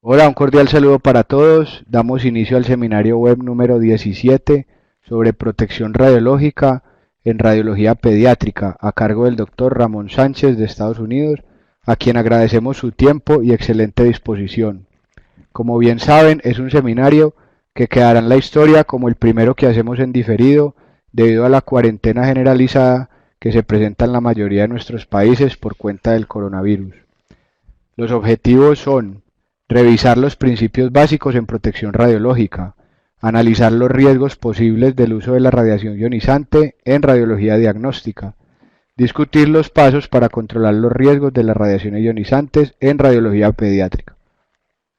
Hola, un cordial saludo para todos. Damos inicio al seminario web número 17 sobre protección radiológica en radiología pediátrica a cargo del doctor Ramón Sánchez de Estados Unidos, a quien agradecemos su tiempo y excelente disposición. Como bien saben, es un seminario que quedará en la historia como el primero que hacemos en diferido debido a la cuarentena generalizada que se presenta en la mayoría de nuestros países por cuenta del coronavirus. Los objetivos son revisar los principios básicos en protección radiológica, analizar los riesgos posibles del uso de la radiación ionizante en radiología diagnóstica, discutir los pasos para controlar los riesgos de las radiaciones ionizantes en radiología pediátrica.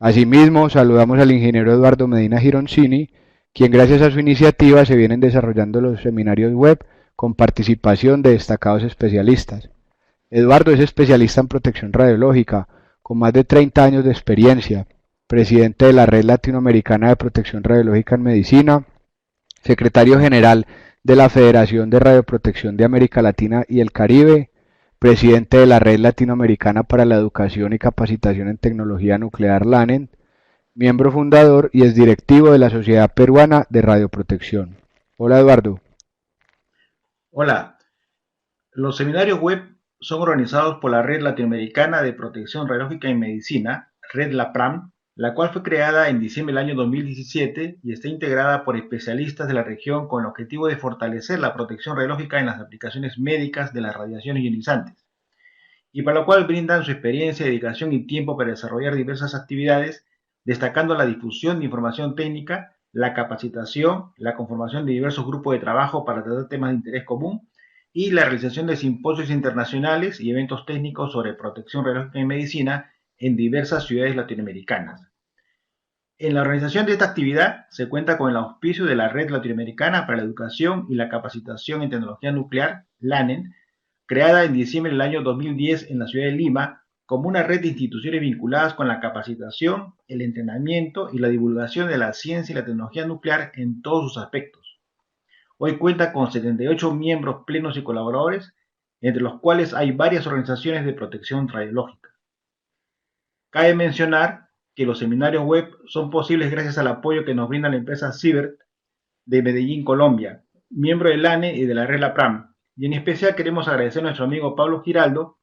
Asimismo, saludamos al ingeniero Eduardo Medina Gironcini, quien gracias a su iniciativa se vienen desarrollando los seminarios web con participación de destacados especialistas. Eduardo es especialista en protección radiológica, con más de 30 años de experiencia, presidente de la Red Latinoamericana de Protección Radiológica en Medicina, secretario general de la Federación de Radioprotección de América Latina y el Caribe, presidente de la Red Latinoamericana para la Educación y Capacitación en Tecnología Nuclear LANEN, miembro fundador y exdirectivo de la Sociedad Peruana de Radioprotección. Hola Eduardo. Hola, los seminarios web son organizados por la Red Latinoamericana de Protección Radiológica en Medicina, Red LAPRAM, la cual fue creada en diciembre del año 2017 y está integrada por especialistas de la región con el objetivo de fortalecer la protección radiológica en las aplicaciones médicas de las radiaciones ionizantes, y para lo cual brindan su experiencia, dedicación y tiempo para desarrollar diversas actividades, destacando la difusión de información técnica, la capacitación, la conformación de diversos grupos de trabajo para tratar temas de interés común y la realización de simposios internacionales y eventos técnicos sobre protección radiológica en medicina en diversas ciudades latinoamericanas. En la organización de esta actividad se cuenta con el auspicio de la Red Latinoamericana para la Educación y la Capacitación en Tecnología Nuclear, LANEN, creada en diciembre del año 2010 en la ciudad de Lima como una red de instituciones vinculadas con la capacitación, el entrenamiento y la divulgación de la ciencia y la tecnología nuclear en todos sus aspectos. Hoy cuenta con 78 miembros plenos y colaboradores, entre los cuales hay varias organizaciones de protección radiológica. Cabe mencionar que los seminarios web son posibles gracias al apoyo que nos brinda la empresa Cibert de Medellín, Colombia, miembro del ANE y de la red LAPRAM. Y en especial queremos agradecer a nuestro amigo Pablo Giraldo,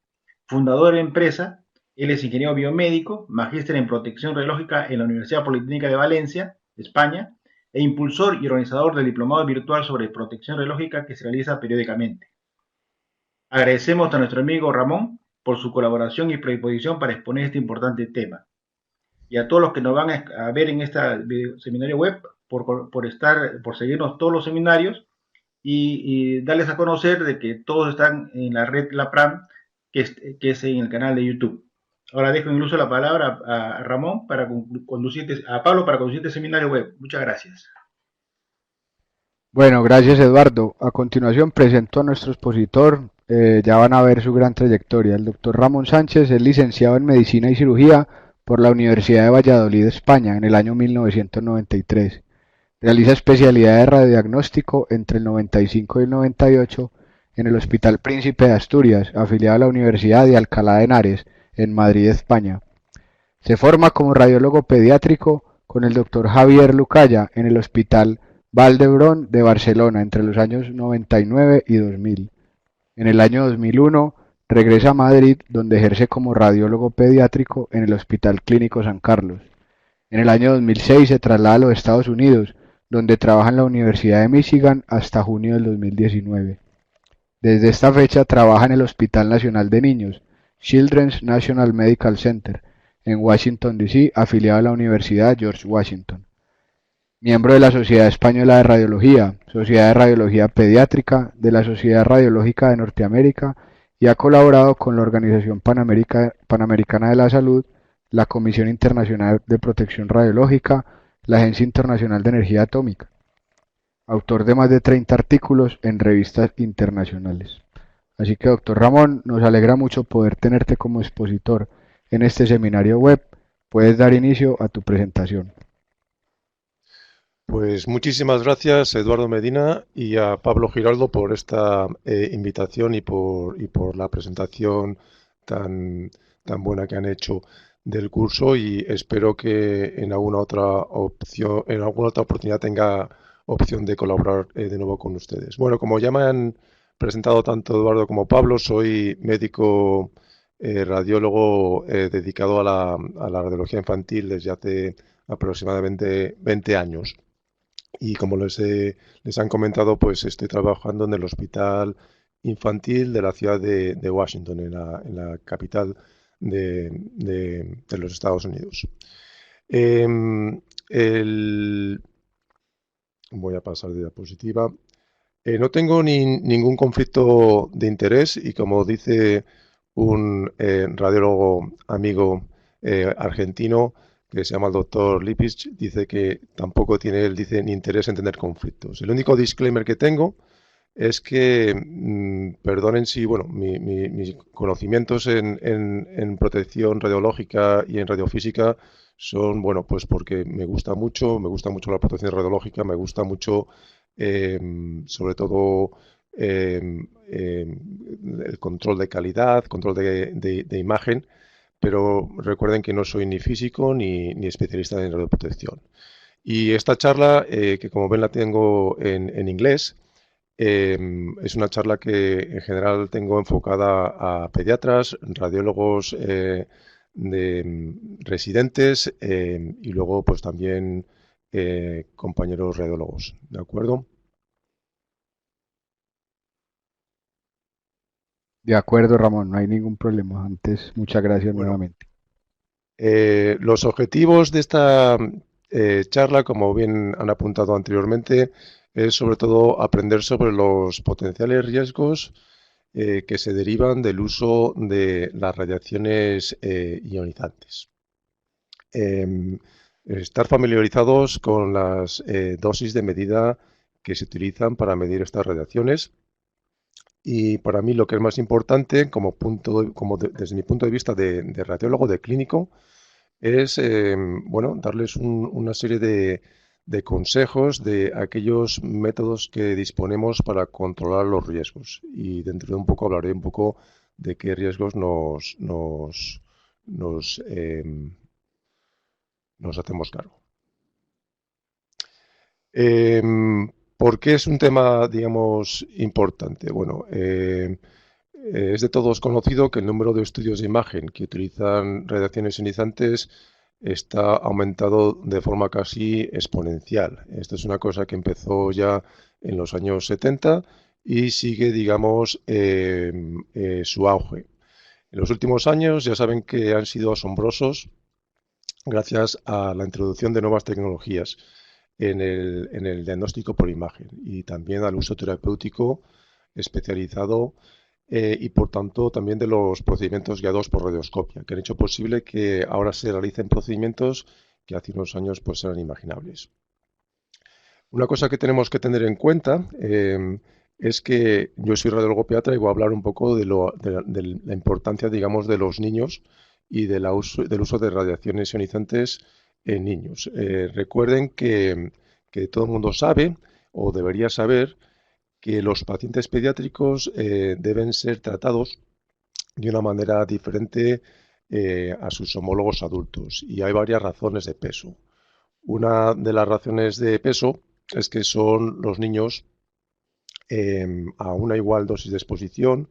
fundador de la empresa. Él es ingeniero biomédico, magíster en protección radiológica en la Universidad Politécnica de Valencia, España, e impulsor y organizador del diplomado virtual sobre protección radiológica que se realiza periódicamente. Agradecemos a nuestro amigo Ramón por su colaboración y predisposición para exponer este importante tema. Y a todos los que nos van a ver en este seminario web por seguirnos todos los seminarios y darles a conocer de que todos están en la red LAPRAM, que es en el canal de YouTube. Ahora dejo incluso la palabra a Ramón para conducirte, a Pablo para conducir este seminario web. Muchas gracias. Bueno, gracias Eduardo. A continuación presento a nuestro expositor. Ya van a ver su gran trayectoria. El doctor Ramón Sánchez es licenciado en Medicina y Cirugía por la Universidad de Valladolid, España, en el año 1993. Realiza especialidad de radiodiagnóstico entre el 95 y el 98 en el Hospital Príncipe de Asturias, afiliado a la Universidad de Alcalá de Henares, en Madrid, España. Se forma como radiólogo pediátrico con el doctor Javier Lucaya en el Hospital Vall d'Hebron de Barcelona entre los años 99 y 2000. En el año 2001 regresa a Madrid, donde ejerce como radiólogo pediátrico en el Hospital Clínico San Carlos. En el año 2006 se traslada a los Estados Unidos, donde trabaja en la Universidad de Michigan hasta junio del 2019. Desde esta fecha trabaja en el Hospital Nacional de Niños, Children's National Medical Center, en Washington, D. C., afiliado a la Universidad George Washington. Miembro de la Sociedad Española de Radiología, Sociedad de Radiología Pediátrica, de la Sociedad Radiológica de Norteamérica y ha colaborado con la Organización Panamericana de la Salud, la Comisión Internacional de Protección Radiológica, la Agencia Internacional de Energía Atómica. Autor de más de 30 artículos en revistas internacionales. Así que, doctor Ramón, nos alegra mucho poder tenerte como expositor en este seminario web. Puedes dar inicio a tu presentación. Pues muchísimas gracias, Eduardo Medina, y a Pablo Giraldo por esta invitación y por la presentación tan buena que han hecho del curso y espero que en alguna otra opción, en alguna otra oportunidad tenga opción de colaborar de nuevo con ustedes. Bueno, como ya me han presentado tanto Eduardo como Pablo, soy médico radiólogo dedicado a la radiología infantil desde hace aproximadamente 20 años. Y como les han comentado, pues estoy trabajando en el Hospital Infantil de la ciudad de Washington, en la capital de los Estados Unidos. Em, el- Voy a pasar de diapositiva. No tengo ningún conflicto de interés y como dice un radiólogo amigo argentino que se llama el doctor Lipich, dice que tampoco tiene él dice, ni interés en tener conflictos. El único disclaimer que tengo es que, perdonen si, bueno, mis conocimientos en protección radiológica y en radiofísica son, bueno, pues porque me gusta mucho la protección radiológica, me gusta mucho, eh, sobre todo, eh, eh, el control de calidad, control de imagen, pero recuerden que no soy ni físico ni especialista en radioprotección. Y esta charla, que como ven la tengo en inglés, es una charla que en general tengo enfocada a pediatras, radiólogos residentes y luego pues también compañeros radiólogos, ¿de acuerdo? De acuerdo, Ramón, no hay ningún problema. Antes, muchas gracias Bueno, nuevamente. los objetivos de esta charla, como bien han apuntado anteriormente, es sobre todo aprender sobre los potenciales riesgos que se derivan del uso de las radiaciones ionizantes. Estar familiarizados con las dosis de medida que se utilizan para medir estas radiaciones y para mí lo que es más importante desde mi punto de vista de radiólogo, de clínico, es bueno, darles una serie de consejos de aquellos métodos que disponemos para controlar los riesgos. Y dentro de un poco hablaré un poco de qué riesgos nos, nos hacemos cargo. ¿Por qué es un tema, digamos, importante? Bueno, es de todos conocido que el número de estudios de imagen que utilizan radiaciones ionizantes está aumentado de forma casi exponencial. Esto es una cosa que empezó ya en los años 70 y sigue, digamos, su auge. En los últimos años ya saben que han sido asombrosos gracias a la introducción de nuevas tecnologías en el diagnóstico por imagen y también al uso terapéutico especializado y por tanto también de los procedimientos guiados por radioscopia, que han hecho posible que ahora se realicen procedimientos que hace unos años pues eran imaginables. Una cosa que tenemos que tener en cuenta es que yo soy radiólogo pediatra y voy a hablar un poco de la importancia, digamos, de los niños y del uso de radiaciones ionizantes en niños. Recuerden que todo el mundo sabe o debería saber que los pacientes pediátricos deben ser tratados de una manera diferente a sus homólogos adultos y hay varias razones de peso. Una de las razones de peso es que son los niños a una igual dosis de exposición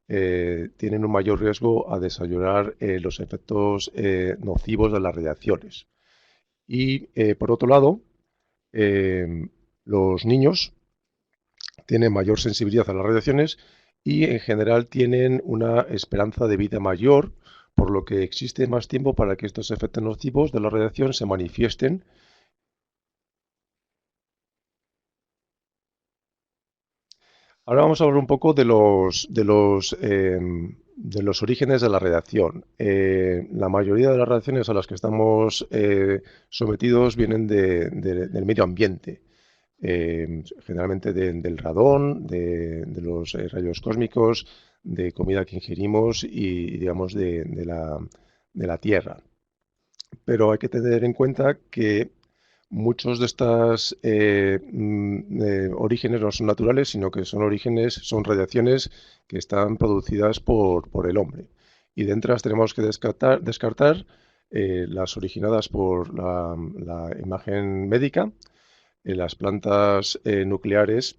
tienen un mayor riesgo a desarrollar los efectos nocivos de las radiaciones. Y por otro lado, los niños tienen mayor sensibilidad a las radiaciones y en general tienen una esperanza de vida mayor, por lo que existe más tiempo para que estos efectos nocivos de la radiación se manifiesten. Ahora vamos a hablar un poco de los orígenes de la radiación. La mayoría de las radiaciones a las que estamos sometidos vienen del medio ambiente, generalmente del radón, de los rayos cósmicos, de comida que ingerimos y digamos, de la Tierra. Pero hay que tener en cuenta que muchos de estos orígenes no son naturales, sino que son radiaciones que están producidas por el hombre. Y de entre ellas tenemos que descartar las originadas por la imagen médica, las plantas nucleares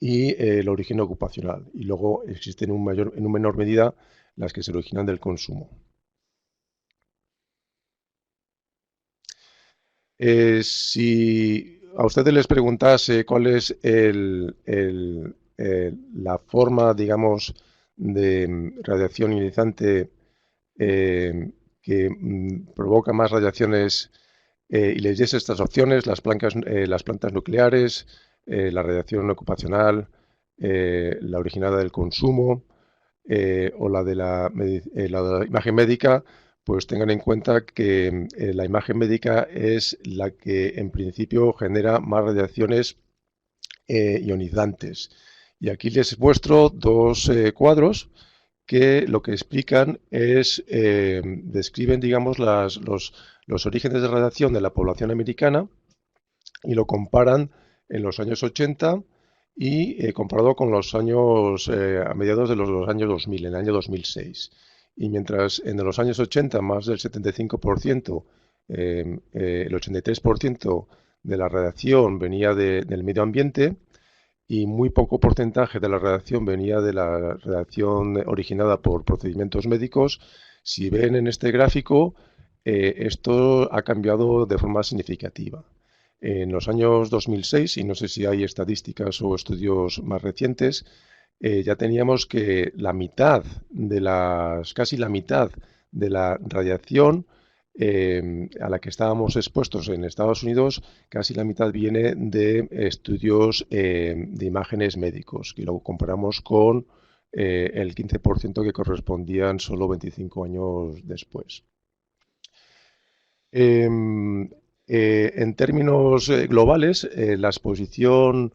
y el origen ocupacional. Y luego existen en una menor medida las que se originan del consumo. Si a ustedes les preguntase cuál es la forma, digamos, de radiación ionizante que provoca más radiaciones y les diese estas opciones, las plantas nucleares, la radiación ocupacional, la originada del consumo o la imagen médica, pues tengan en cuenta que la imagen médica es la que en principio genera más radiaciones ionizantes. Y aquí les muestro dos cuadros que lo que explican es, describen, digamos, los orígenes de radiación de la población americana y lo comparan en los años 80 y comparado con los años, a mediados de los años 2000, en el año 2006. Y mientras en los años 80 más del 75%, el 83% de la radiación venía del medio ambiente, y muy poco porcentaje de la radiación venía de la radiación originada por procedimientos médicos. Si ven en este gráfico, esto ha cambiado de forma significativa. En los años 2006, y no sé si hay estadísticas o estudios más recientes, ya teníamos que casi la mitad de la radiación a la que estábamos expuestos en Estados Unidos, casi la mitad viene de estudios de imágenes médicos, y luego comparamos con el 15% que correspondían solo 25 años después. En términos globales, la exposición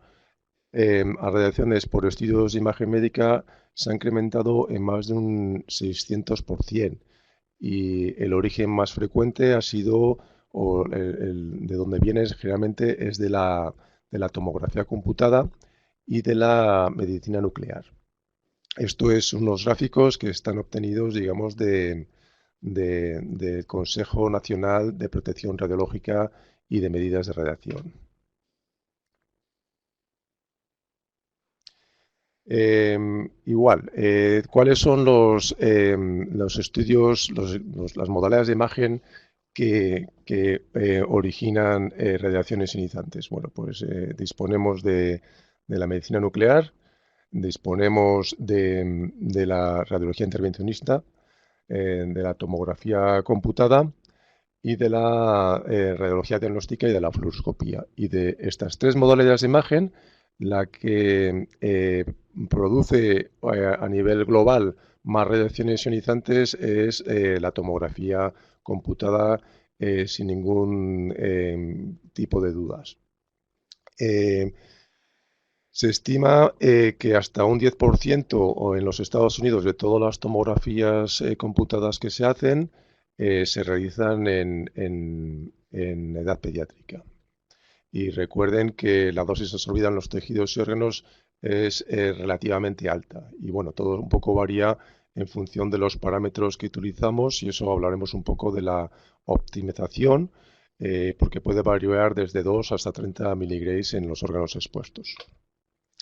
a radiaciones por estudios de imagen médica se ha incrementado en más de un 600%. Y el origen más frecuente ha sido, o de donde viene generalmente, es de la tomografía computada y de la medicina nuclear. Esto es unos gráficos que están obtenidos, digamos, del Consejo Nacional de Protección Radiológica y de Medidas de Radiación. ¿Cuáles son los estudios, las modalidades de imagen que originan radiaciones ionizantes? Bueno, pues disponemos de la medicina nuclear, disponemos de la radiología intervencionista, de la tomografía computada y de la radiología diagnóstica y de la fluoroscopía. Y de estas tres modalidades de imagen, la que produce a nivel global más radiaciones ionizantes es la tomografía computada sin ningún tipo de dudas. Se estima que hasta un 10% o en los Estados Unidos de todas las tomografías computadas que se hacen se realizan en edad pediátrica. Y recuerden que la dosis absorbida en los tejidos y órganos es relativamente alta. Y bueno, todo un poco varía en función de los parámetros que utilizamos, y eso hablaremos un poco de la optimización, porque puede variar desde 2 hasta 30 miligrays en los órganos expuestos.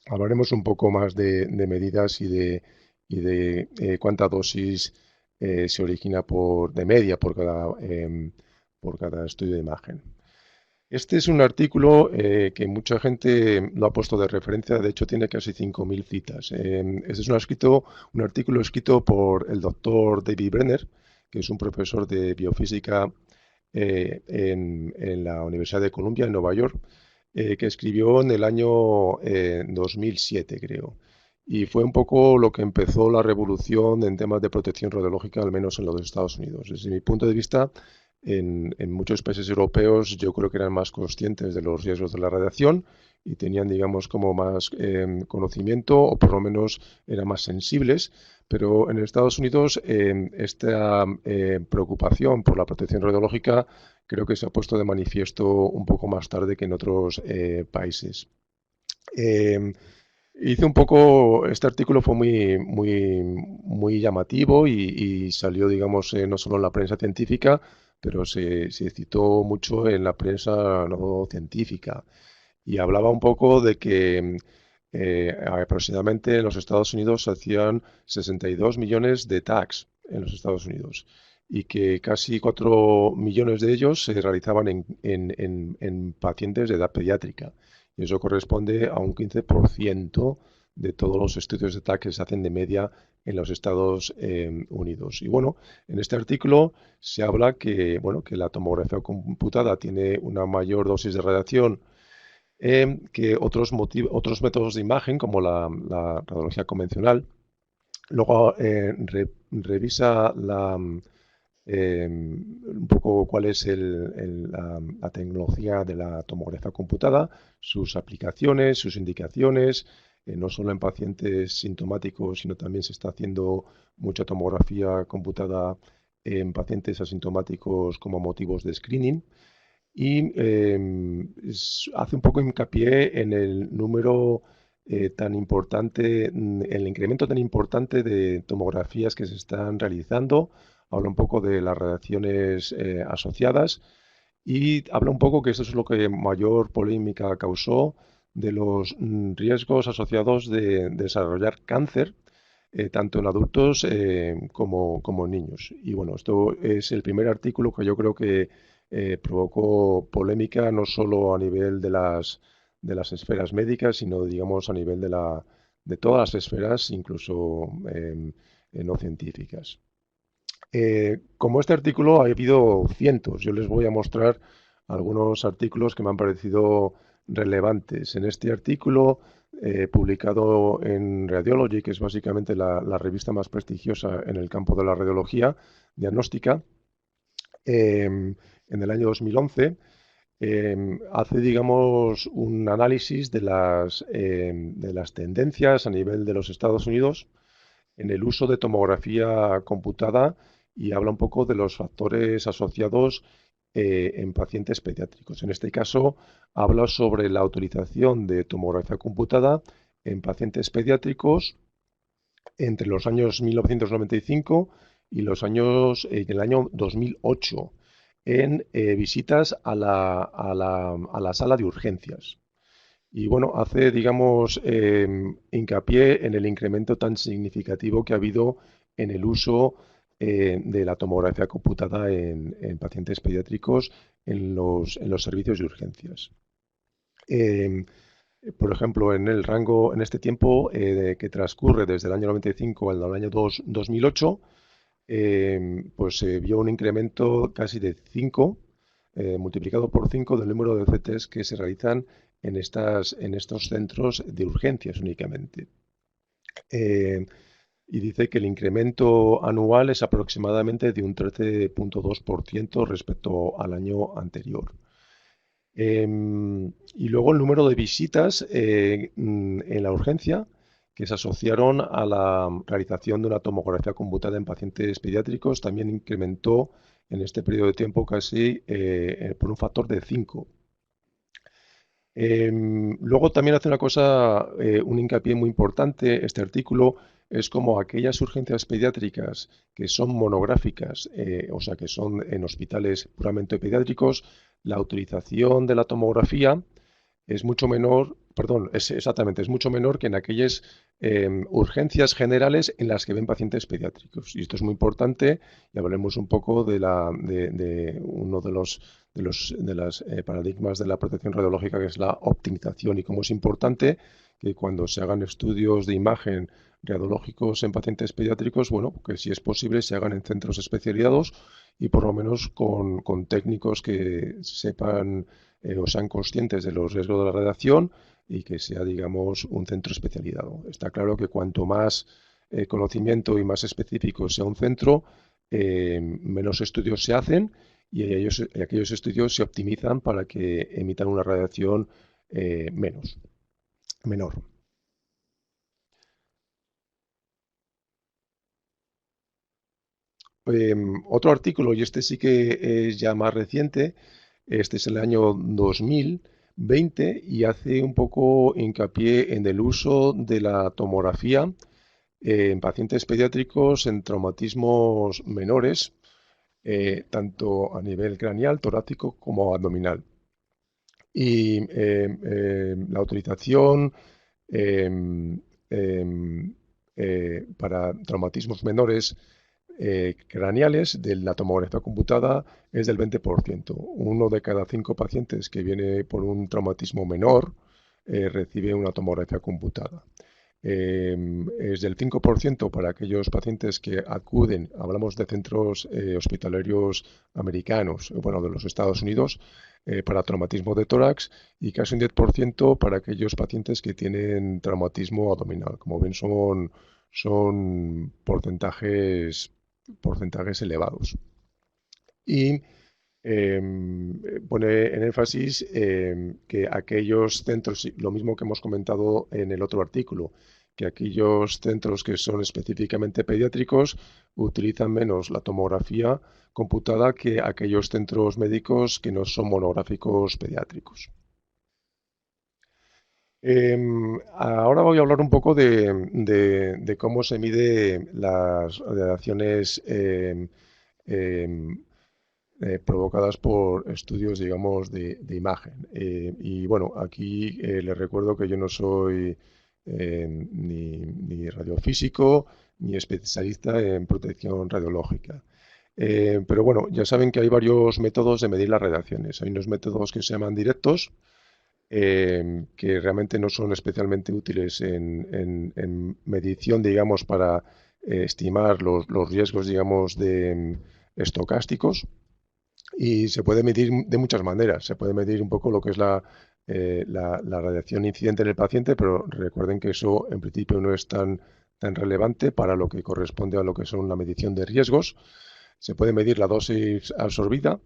Hablaremos un poco más de medidas y de cuánta dosis se origina de media por cada estudio de imagen. Este es un artículo que mucha gente lo ha puesto de referencia, de hecho tiene casi 5.000 citas. Este es un artículo escrito por el doctor David Brenner, que es un profesor de biofísica en la Universidad de Columbia, en Nueva York, que escribió en el año 2007, creo. Y fue un poco lo que empezó la revolución en temas de protección radiológica, al menos en los Estados Unidos. Desde mi punto de vista, en muchos países europeos yo creo que eran más conscientes de los riesgos de la radiación y tenían, digamos, como más conocimiento, o por lo menos eran más sensibles. Pero en Estados Unidos esta preocupación por la protección radiológica creo que se ha puesto de manifiesto un poco más tarde que en otros países. Hice un poco, este artículo fue muy llamativo y salió, digamos, no solo en la prensa científica, pero se citó mucho en la prensa no científica. Y hablaba un poco de que aproximadamente en los Estados Unidos se hacían 62 millones de tags en los Estados Unidos y que casi 4 millones de ellos se realizaban en pacientes de edad pediátrica. Y eso corresponde a un 15% de todos los estudios de TAC que se hacen de media en los Estados Unidos. Y bueno, en este artículo se habla que, bueno, que la tomografía computada tiene una mayor dosis de radiación que otros métodos de imagen, como la radiología convencional. Luego revisa un poco cuál es la tecnología de la tomografía computada, sus aplicaciones, sus indicaciones, no solo en pacientes sintomáticos, sino también se está haciendo mucha tomografía computada en pacientes asintomáticos como motivos de screening. Y hace un poco hincapié en el número tan importante, el incremento tan importante de tomografías que se están realizando. Habla un poco de las radiaciones asociadas y habla un poco que eso es lo que mayor polémica causó de los riesgos asociados de desarrollar cáncer, tanto en adultos como en niños. Y bueno, esto es el primer artículo que yo creo que provocó polémica no solo a nivel de las esferas médicas, sino digamos a nivel de todas las esferas, incluso no científicas. Como este artículo ha habido cientos, yo les voy a mostrar algunos artículos que me han parecido relevantes. En este artículo, publicado en Radiology, que es básicamente la revista más prestigiosa en el campo de la radiología diagnóstica, en el año 2011, hace, digamos, un análisis de las tendencias a nivel de los Estados Unidos en el uso de tomografía computada y habla un poco de los factores asociados en pacientes pediátricos. En este caso, habla sobre la utilización de tomografía computada en pacientes pediátricos entre los años 1995 y el año 2008 en visitas a la sala de urgencias. Y bueno, hace, digamos, hincapié en el incremento tan significativo que ha habido en el uso de la tomografía computada en pacientes pediátricos en los servicios de urgencias. Eh, por ejemplo, en este tiempo que transcurre desde el año 95 al año 2008, pues se vio un incremento casi de 5, multiplicado por 5 del número de CTs que se realizan en estos centros de urgencias únicamente. Eh, y dice que el incremento anual es aproximadamente de un 13,2% respecto al año anterior. Y luego el número de visitas en la urgencia que se asociaron a la realización de una tomografía computada en pacientes pediátricos también incrementó en este periodo de tiempo casi por un factor de 5. Luego también hace un hincapié muy importante, este artículo, es como aquellas urgencias pediátricas que son monográficas, o sea, que son en hospitales puramente pediátricos, la utilización de la tomografía es mucho menor, perdón, es mucho menor que en aquellas urgencias generales en las que ven pacientes pediátricos. Y esto es muy importante y hablaremos un poco de uno de los paradigmas de la protección radiológica, que es la optimización, y cómo es importante que cuando se hagan estudios de imagen radiológicos en pacientes pediátricos, bueno, que si es posible se hagan en centros especializados y por lo menos con técnicos que sepan o sean conscientes de los riesgos de la radiación y que sea, digamos, un centro especializado. Está claro que cuanto más conocimiento y más específico sea un centro, menos estudios se hacen y aquellos estudios se optimizan para que emitan una radiación menor. Otro artículo, y este sí que es ya más reciente, este es el año 2000, 20 y hace un poco hincapié en el uso de la tomografía en pacientes pediátricos en traumatismos menores, tanto a nivel craneal, torácico como abdominal. Y la utilización em, em, para traumatismos menores craneales de la tomografía computada es del 20%. Uno de cada 5 pacientes que viene por un traumatismo menor recibe una tomografía computada. Es del 5% para aquellos pacientes que acuden, hablamos de centros hospitalarios americanos, bueno, de los Estados Unidos, para traumatismo de tórax y casi un 10% para aquellos pacientes que tienen traumatismo abdominal. Como ven, son porcentajes elevados. Y pone en énfasis que aquellos centros, lo mismo que hemos comentado en el otro artículo, que aquellos centros que son específicamente pediátricos utilizan menos la tomografía computada que aquellos centros médicos que no son monográficos pediátricos. Ahora voy a hablar un poco de cómo se mide las radiaciones provocadas por estudios, digamos, de imagen. Y bueno, aquí les recuerdo que yo no soy ni radiofísico ni especialista en protección radiológica. Pero bueno, ya saben que hay varios métodos de medir las radiaciones. Hay unos métodos que se llaman directos, que realmente no son especialmente útiles en medición, digamos, para estimar los riesgos, digamos, estocásticos. Y se puede medir de muchas maneras. Se puede medir un poco lo que es la radiación incidente en el paciente, pero recuerden que eso en principio no es tan relevante para lo que corresponde a lo que son la medición de riesgos. Se puede medir la dosis absorbida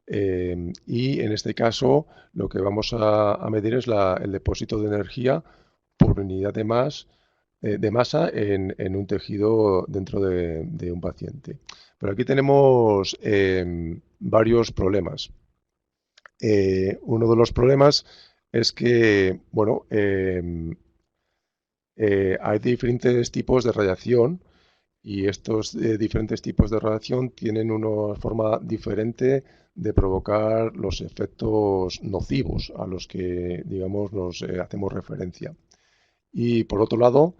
y en este caso lo que vamos a medir es el depósito de energía por unidad de masa en un tejido dentro de un paciente. Pero aquí tenemos varios problemas. Uno de los problemas es que, bueno, hay diferentes tipos de radiación y estos diferentes tipos de radiación tienen una forma diferente de provocar los efectos nocivos a los que, digamos, nos hacemos referencia. Y por otro lado,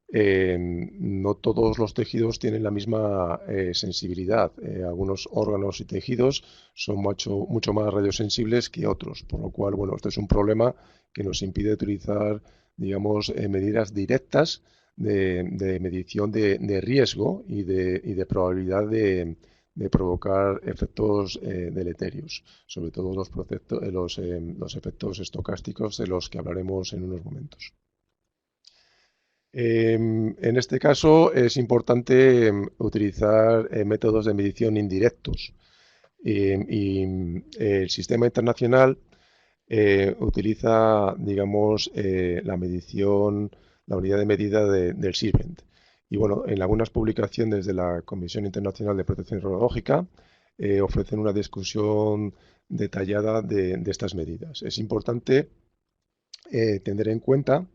no todos los tejidos tienen la misma sensibilidad. Algunos órganos y tejidos son mucho más radiosensibles que otros, por lo cual, bueno, este es un problema que nos impide utilizar, digamos, medidas directas de medición de riesgo y de probabilidad de provocar efectos deleterios, sobre todo los efectos estocásticos de los que hablaremos en unos momentos. En este caso es importante utilizar métodos de medición indirectos y el sistema internacional utiliza, digamos, la unidad de medida del Sirvent. Y bueno, en algunas publicaciones de la Comisión Internacional de Protección Radiológica ofrecen una discusión detallada de estas medidas. Es importante tener en cuenta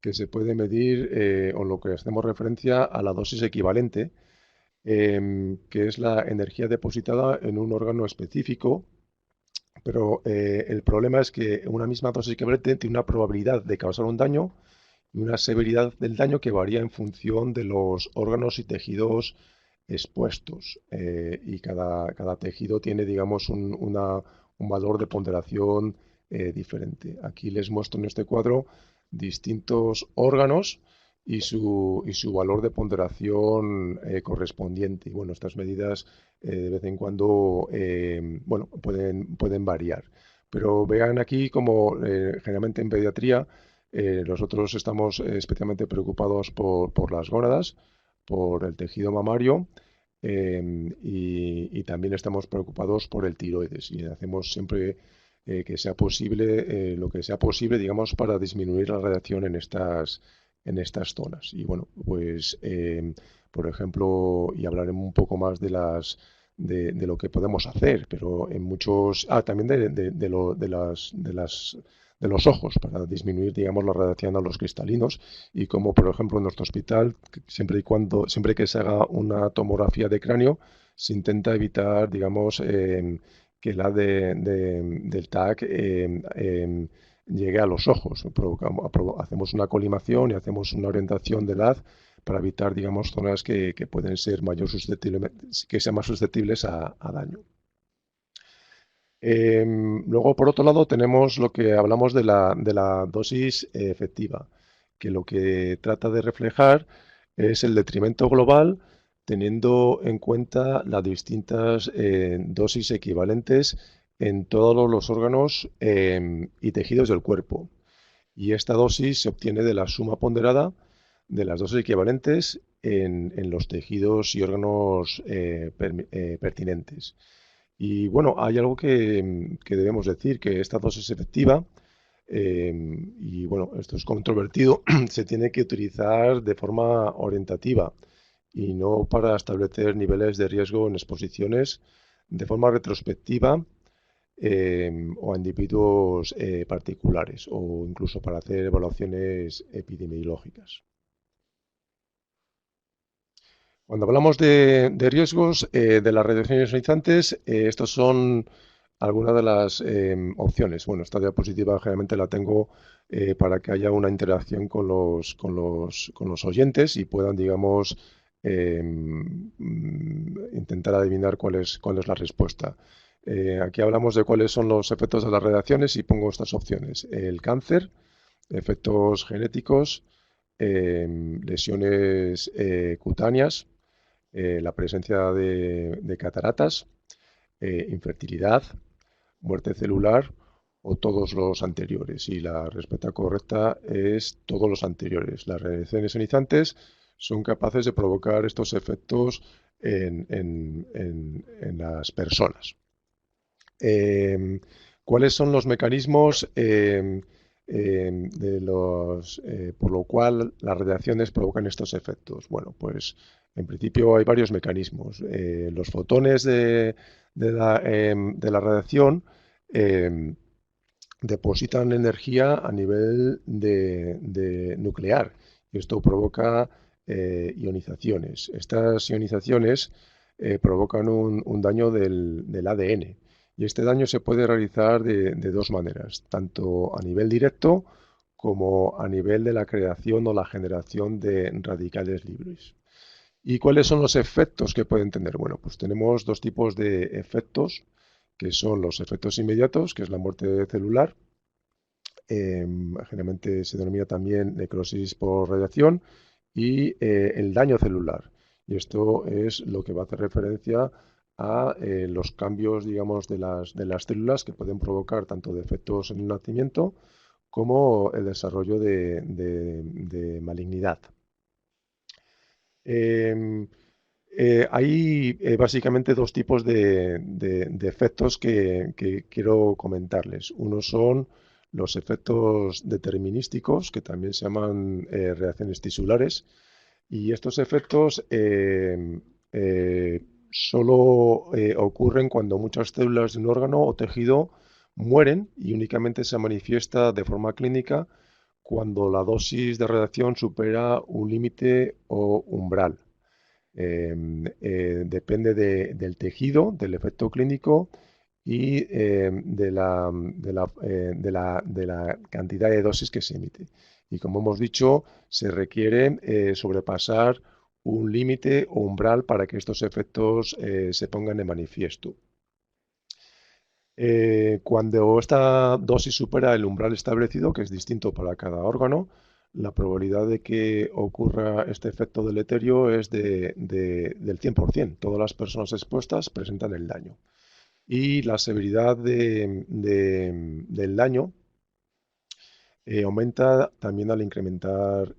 que se puede medir, o lo que hacemos referencia a la dosis equivalente, que es la energía depositada en un órgano específico, pero el problema es que una misma dosis equivalente tiene una probabilidad de causar un daño y una severidad del daño que varía en función de los órganos y tejidos expuestos. Y cada tejido tiene, digamos, un valor de ponderación diferente. Aquí les muestro en este cuadro distintos órganos y su valor de ponderación correspondiente. Y bueno, estas medidas de vez en cuando bueno, pueden variar. Pero vean aquí como generalmente en pediatría nosotros estamos especialmente preocupados por las gónadas, por el tejido mamario y también estamos preocupados por el tiroides y hacemos siempre que sea posible, lo que sea posible, digamos, para disminuir la radiación en estas zonas. Y bueno, pues, por ejemplo, y hablaremos un poco más de lo que podemos hacer, pero en muchos, también de de los ojos para disminuir, digamos, la radiación a los cristalinos y como, por ejemplo, en nuestro hospital, siempre que se haga una tomografía de cráneo, se intenta evitar, digamos, que el haz del TAC llegue a los ojos. Hacemos una colimación y hacemos una orientación del haz para evitar, digamos, zonas que pueden ser que sean más susceptibles a daño. Luego, por otro lado, tenemos lo que hablamos de la dosis efectiva, que lo que trata de reflejar es el detrimento global teniendo en cuenta las distintas dosis equivalentes en todos los órganos y tejidos del cuerpo. Y esta dosis se obtiene de la suma ponderada de las dosis equivalentes en los tejidos y órganos pertinentes. Y bueno, hay algo que debemos decir, que esta dosis efectiva, y bueno, esto es controvertido, se tiene que utilizar de forma orientativa y no para establecer niveles de riesgo en exposiciones de forma retrospectiva o a individuos particulares o incluso para hacer evaluaciones epidemiológicas. Cuando hablamos de riesgos de las radiaciones ionizantes, estos son algunas de las opciones. Bueno, esta diapositiva generalmente la tengo para que haya una interacción con los oyentes y puedan, digamos, intentar adivinar cuál es la respuesta. Aquí hablamos de cuáles son los efectos de las radiaciones y pongo estas opciones. El cáncer, efectos genéticos, lesiones cutáneas, la presencia de cataratas, infertilidad, muerte celular o todos los anteriores. Y la respuesta correcta es todos los anteriores. Las radiaciones ionizantes son capaces de provocar estos efectos en las personas. ¿Cuáles son los mecanismos por lo cual las radiaciones provocan estos efectos? Bueno, pues en principio hay varios mecanismos. Los fotones de la radiación depositan energía a nivel de nuclear y esto provoca ionizaciones. Estas ionizaciones provocan un daño del ADN. Y este daño se puede realizar de dos maneras, tanto a nivel directo como a nivel de la creación o la generación de radicales libres. ¿Y cuáles son los efectos que pueden tener? Bueno, pues tenemos dos tipos de efectos, que son los efectos inmediatos, que es la muerte celular, generalmente se denomina también necrosis por radiación, y el daño celular. Y esto es lo que va a hacer referencia a los cambios, digamos, de las células que pueden provocar tanto defectos en el nacimiento como el desarrollo de malignidad. Hay básicamente dos tipos de efectos que quiero comentarles. Uno son los efectos determinísticos, que también se llaman reacciones tisulares, y estos efectos solo ocurren cuando muchas células de un órgano o tejido mueren y únicamente se manifiesta de forma clínica cuando la dosis de radiación supera un límite o umbral. Depende del tejido, del efecto clínico y de la cantidad de dosis que se emite. Y como hemos dicho, se requiere sobrepasar un límite o umbral para que estos efectos se pongan de manifiesto. Cuando esta dosis supera el umbral establecido, que es distinto para cada órgano, la probabilidad de que ocurra este efecto deleterio es del 100%. Todas las personas expuestas presentan el daño. Y la severidad del daño aumenta también al incrementar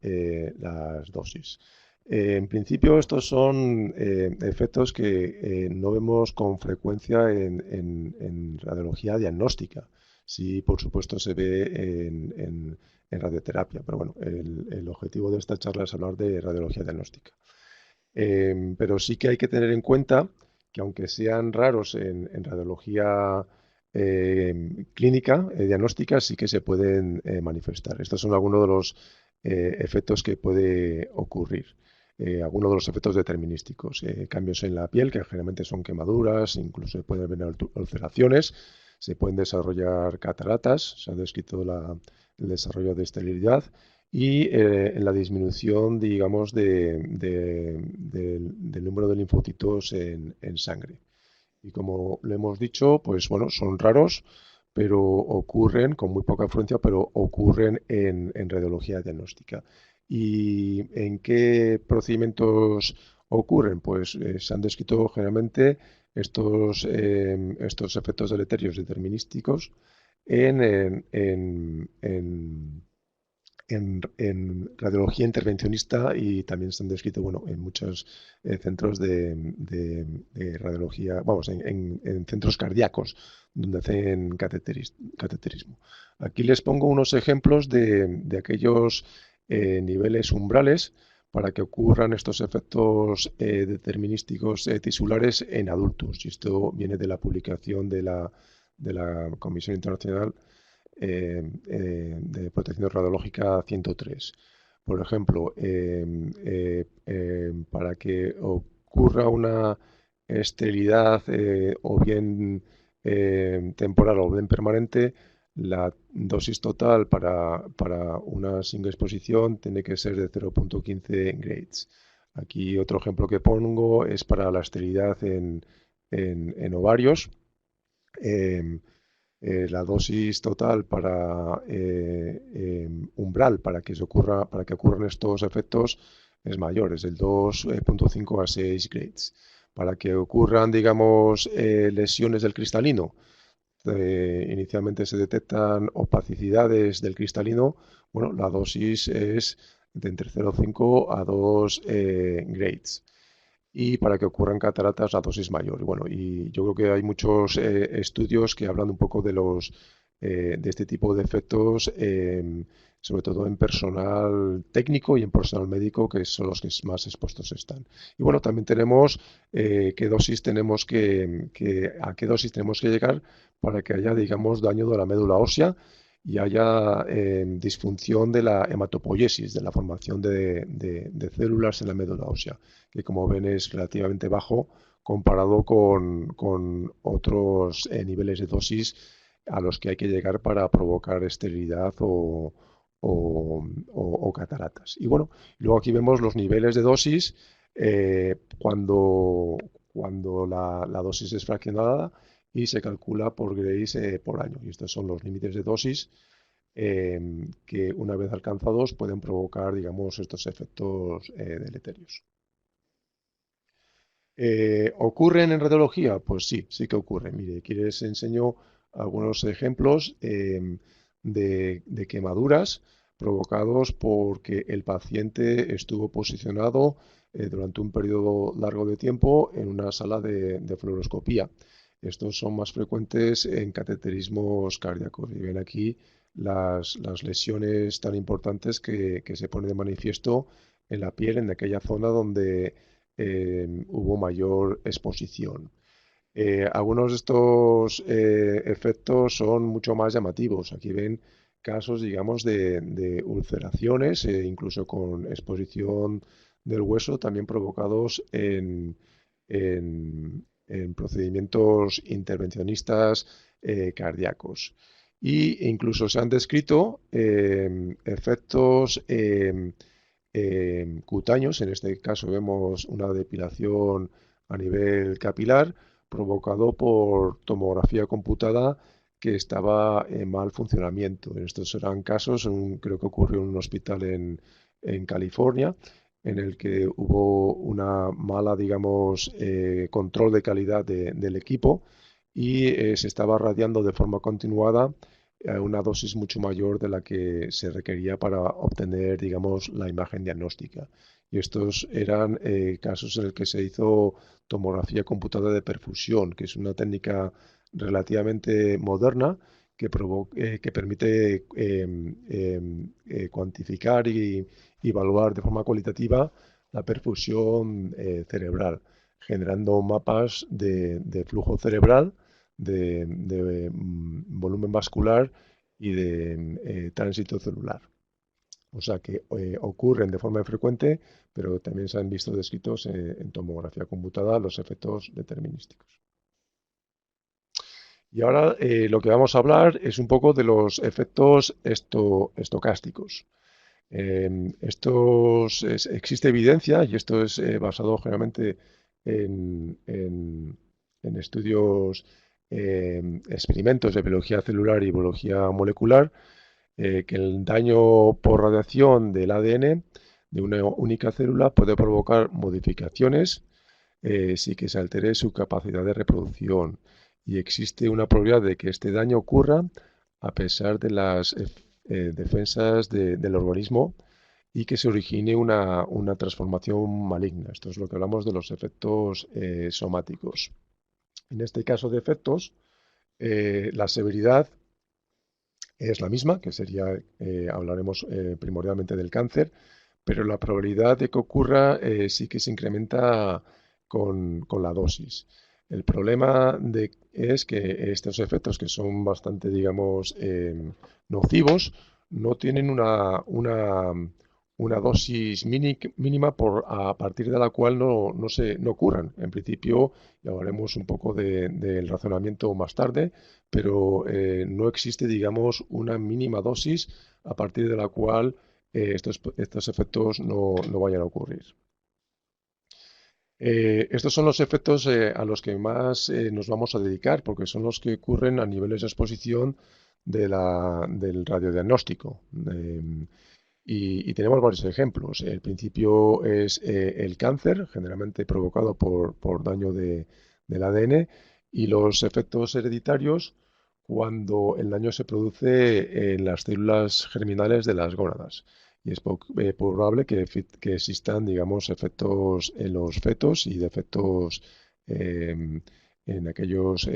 las dosis. En principio, estos son efectos que no vemos con frecuencia en radiología diagnóstica. Sí, por supuesto, se ve en radioterapia, pero bueno, el objetivo de esta charla es hablar de radiología diagnóstica. Pero sí que hay que tener en cuenta que aunque sean raros en radiología clínica, diagnóstica, sí que se pueden manifestar. Estos son algunos de los efectos que puede ocurrir. Algunos de los efectos determinísticos. Cambios en la piel, que generalmente son quemaduras, incluso pueden haber ulceraciones, se pueden desarrollar cataratas, se ha descrito el desarrollo de esterilidad, y en la disminución, digamos, del número de linfocitos en sangre. Y como le hemos dicho, pues bueno, son raros, pero ocurren con muy poca frecuencia, pero ocurren en radiología diagnóstica. ¿Y en qué procedimientos ocurren? Pues se han descrito generalmente estos efectos deleterios determinísticos en radiología intervencionista, y también se han descrito, bueno, en muchos centros de radiología, vamos, en centros cardíacos donde hacen cateterismo. Aquí les pongo unos ejemplos de aquellos niveles umbrales para que ocurran estos efectos determinísticos tisulares en adultos. Y esto viene de la publicación de la Comisión Internacional de Protección Radiológica 103. Por ejemplo, para que ocurra una esterilidad o bien temporal o bien permanente, la dosis total para una single exposición tiene que ser de 0,15 Grays. Aquí otro ejemplo que pongo es para la esterilidad en ovarios. La dosis total para umbral para que ocurran estos efectos es mayor, es del 2,5 a 6 Grays. Para que ocurran, digamos, lesiones del cristalino, inicialmente se detectan opacidades del cristalino, bueno, la dosis es de entre 0,5 a 2 Grays. Y para que ocurran cataratas, la dosis mayor. Y bueno, y yo creo que hay muchos estudios que hablan un poco de este tipo de efectos, sobre todo en personal técnico y en personal médico, que son los que más expuestos están. Y bueno, también tenemos qué dosis a qué dosis tenemos que llegar para que haya, digamos, daño de la médula ósea y haya disfunción de la hematopoiesis, de la formación de células en la médula ósea, que como ven es relativamente bajo comparado con otros niveles de dosis a los que hay que llegar para provocar esterilidad o cataratas. Y bueno, luego aquí vemos los niveles de dosis cuando la dosis es fraccionada y se calcula por Grays por año. Y estos son los límites de dosis que una vez alcanzados pueden provocar, digamos, estos efectos deleterios. ¿Ocurren en radiología? Pues sí, sí que ocurren. Mire, aquí les enseño algunos ejemplos de quemaduras provocados porque el paciente estuvo posicionado durante un periodo largo de tiempo en una sala de fluoroscopía. Estos son más frecuentes en cateterismos cardíacos. Y ven aquí las lesiones tan importantes que se ponen de manifiesto en la piel, en aquella zona donde hubo mayor exposición. Algunos de estos efectos son mucho más llamativos. Aquí ven casos, digamos, de ulceraciones, incluso con exposición del hueso, también provocados en procedimientos intervencionistas cardíacos. Y incluso se han descrito efectos cutáneos. En este caso vemos una depilación a nivel capilar provocado por tomografía computada que estaba en mal funcionamiento. En estos eran casos, creo que ocurrió en un hospital en California, en el que hubo una mala, digamos, control de calidad del equipo y se estaba radiando de forma continuada a una dosis mucho mayor de la que se requería para obtener, digamos, la imagen diagnóstica. Y estos eran casos en el que se hizo tomografía computada de perfusión, que es una técnica relativamente moderna que permite cuantificar y evaluar de forma cualitativa la perfusión cerebral, generando mapas de flujo cerebral volumen vascular y de tránsito celular. O sea que ocurren de forma frecuente, pero también se han visto descritos en tomografía computada los efectos determinísticos. Y ahora lo que vamos a hablar es un poco de los efectos estocásticos. Existe evidencia, y esto es basado generalmente en estudios, experimentos de biología celular y biología molecular, que el daño por radiación del ADN de una única célula puede provocar modificaciones sin que se altere su capacidad de reproducción. Y existe una probabilidad de que este daño ocurra a pesar de las defensas del organismo y que se origine una transformación maligna. Esto es lo que hablamos de los efectos somáticos. En este caso de efectos, la severidad es la misma, que sería, hablaremos primordialmente del cáncer, pero la probabilidad de que ocurra sí que se incrementa con la dosis. El problema es que estos efectos, que son bastante, digamos, nocivos, no tienen una dosis mínima a partir de la cual no ocurran. En principio, ya hablaremos un poco del razonamiento más tarde, pero no existe, digamos, una mínima dosis a partir de la cual estos efectos no vayan a ocurrir. Estos son los efectos a los que más nos vamos a dedicar, porque son los que ocurren a niveles de exposición del radiodiagnóstico. Y tenemos varios ejemplos. El principio es el cáncer, generalmente provocado por daño del ADN, y los efectos hereditarios cuando el daño se produce en las células germinales de las gónadas. Y es probable que existan, digamos, efectos en los fetos y defectos en aquellos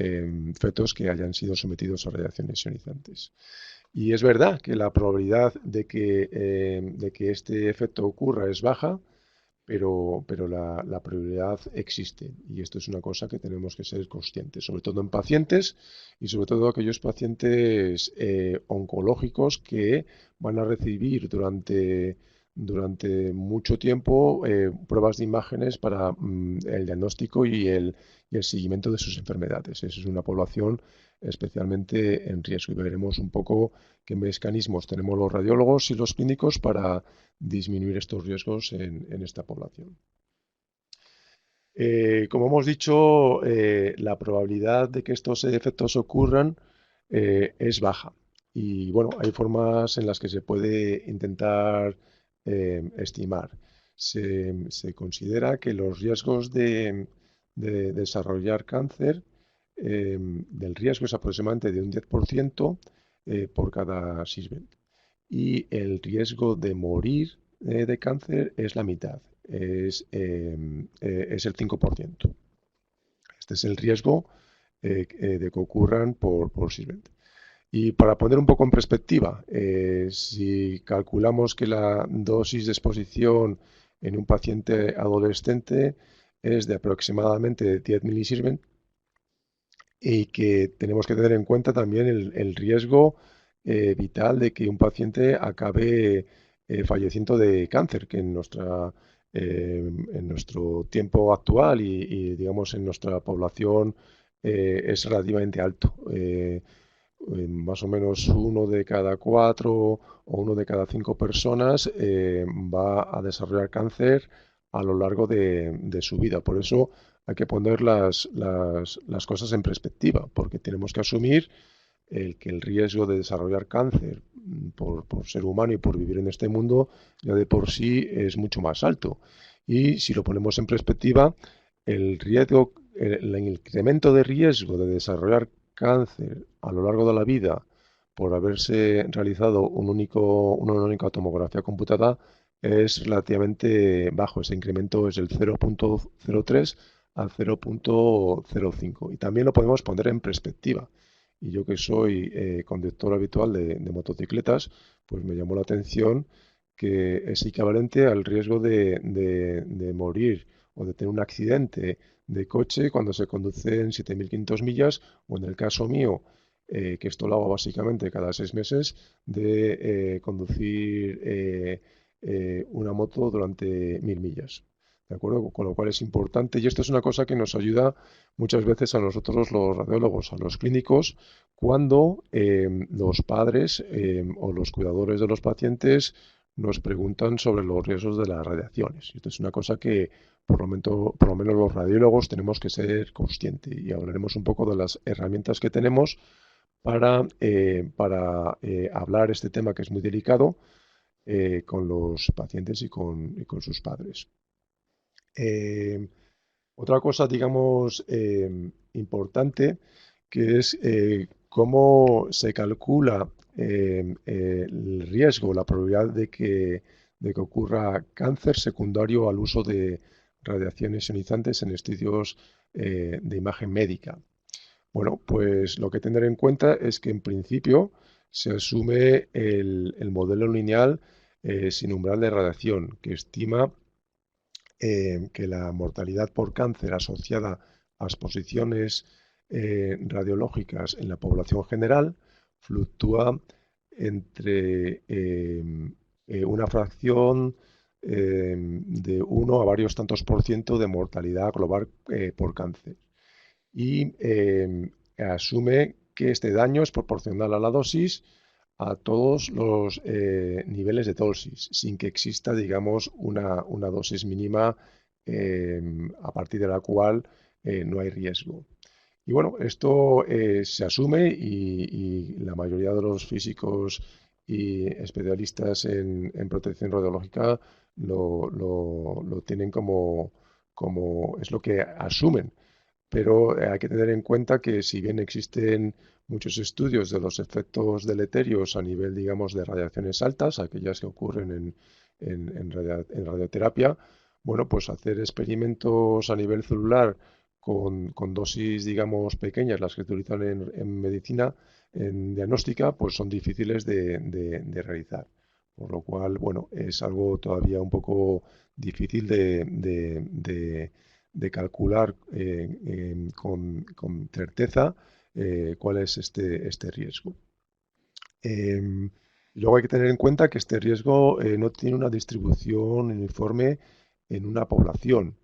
fetos que hayan sido sometidos a radiaciones ionizantes. Y es verdad que la probabilidad de que este efecto ocurra es baja, pero la probabilidad existe. Y esto es una cosa que tenemos que ser conscientes, sobre todo en pacientes y sobre todo aquellos pacientes oncológicos que van a recibir durante mucho tiempo pruebas de imágenes para el diagnóstico y el seguimiento de sus enfermedades. Esa es una población especialmente en riesgo. Y veremos un poco qué mecanismos tenemos los radiólogos y los clínicos para disminuir estos riesgos en esta población. Como hemos dicho, la probabilidad de que estos efectos ocurran es baja. Y bueno, hay formas en las que se puede intentar estimar. Se considera que los riesgos de desarrollar cáncer, del riesgo es aproximadamente de un 10% por cada 620. Y el riesgo de morir de cáncer es la mitad, es el 5%. Este es el riesgo de que ocurran por 620. Y para poner un poco en perspectiva, si calculamos que la dosis de exposición en un paciente adolescente es de aproximadamente 10 milisievert, y que tenemos que tener en cuenta también el riesgo vital de que un paciente acabe falleciendo de cáncer, que en nuestro tiempo actual digamos en nuestra población es relativamente alto. Más o menos 1 de cada 4 o 1 de cada 5 personas va a desarrollar cáncer a lo largo de su vida. Por eso hay que poner las cosas en perspectiva, porque tenemos que asumir que el riesgo de desarrollar cáncer por ser humano y por vivir en este mundo ya de por sí es mucho más alto. Y si lo ponemos en perspectiva, el incremento de riesgo de desarrollar cáncer a lo largo de la vida por haberse realizado una única tomografía computada es relativamente bajo. Ese incremento es del 0.03 al 0.05. Y también lo podemos poner en perspectiva. Y yo que soy conductor habitual de motocicletas, pues me llamó la atención que es equivalente al riesgo de morir o de tener un accidente de coche cuando se conducen 7.500 millas, o en el caso mío, que esto lo hago básicamente cada 6 meses, de conducir una moto durante 1.000 millas. ¿De acuerdo? Con lo cual es importante, y esto es una cosa que nos ayuda muchas veces a nosotros los radiólogos, a los clínicos, cuando los padres o los cuidadores de los pacientes nos preguntan sobre los riesgos de las radiaciones. Esto es una cosa que por lo menos los radiólogos tenemos que ser conscientes, y hablaremos un poco de las herramientas que tenemos para hablar este tema que es muy delicado con los pacientes y con sus padres. Eh, Otra cosa, digamos, importante, que es cómo se calcula el riesgo, la probabilidad de que ocurra cáncer secundario al uso de radiaciones ionizantes en estudios de imagen médica. Bueno, pues lo que tener en cuenta es que en principio se asume el modelo lineal sin umbral de radiación, que estima que la mortalidad por cáncer asociada a exposiciones radiológicas en la población general fluctúa entre una fracción de 1 a varios tantos por ciento de mortalidad global por cáncer. Y asume que este daño es proporcional a la dosis a todos los niveles de dosis, sin que exista, digamos, una dosis mínima a partir de la cual no hay riesgo. Y bueno, esto se asume, y la mayoría de los físicos y especialistas en protección radiológica lo tienen como es lo que asumen. Pero hay que tener en cuenta que si bien existen muchos estudios de los efectos deleterios a nivel, digamos, de radiaciones altas, aquellas que ocurren en radioterapia, bueno, pues hacer experimentos a nivel celular con dosis, digamos, pequeñas, las que se utilizan en medicina, en diagnóstica, pues son difíciles de realizar. Por lo cual, bueno, es algo todavía un poco difícil de calcular con certeza cuál es este riesgo. Luego hay que tener en cuenta que este riesgo no tiene una distribución uniforme en una población.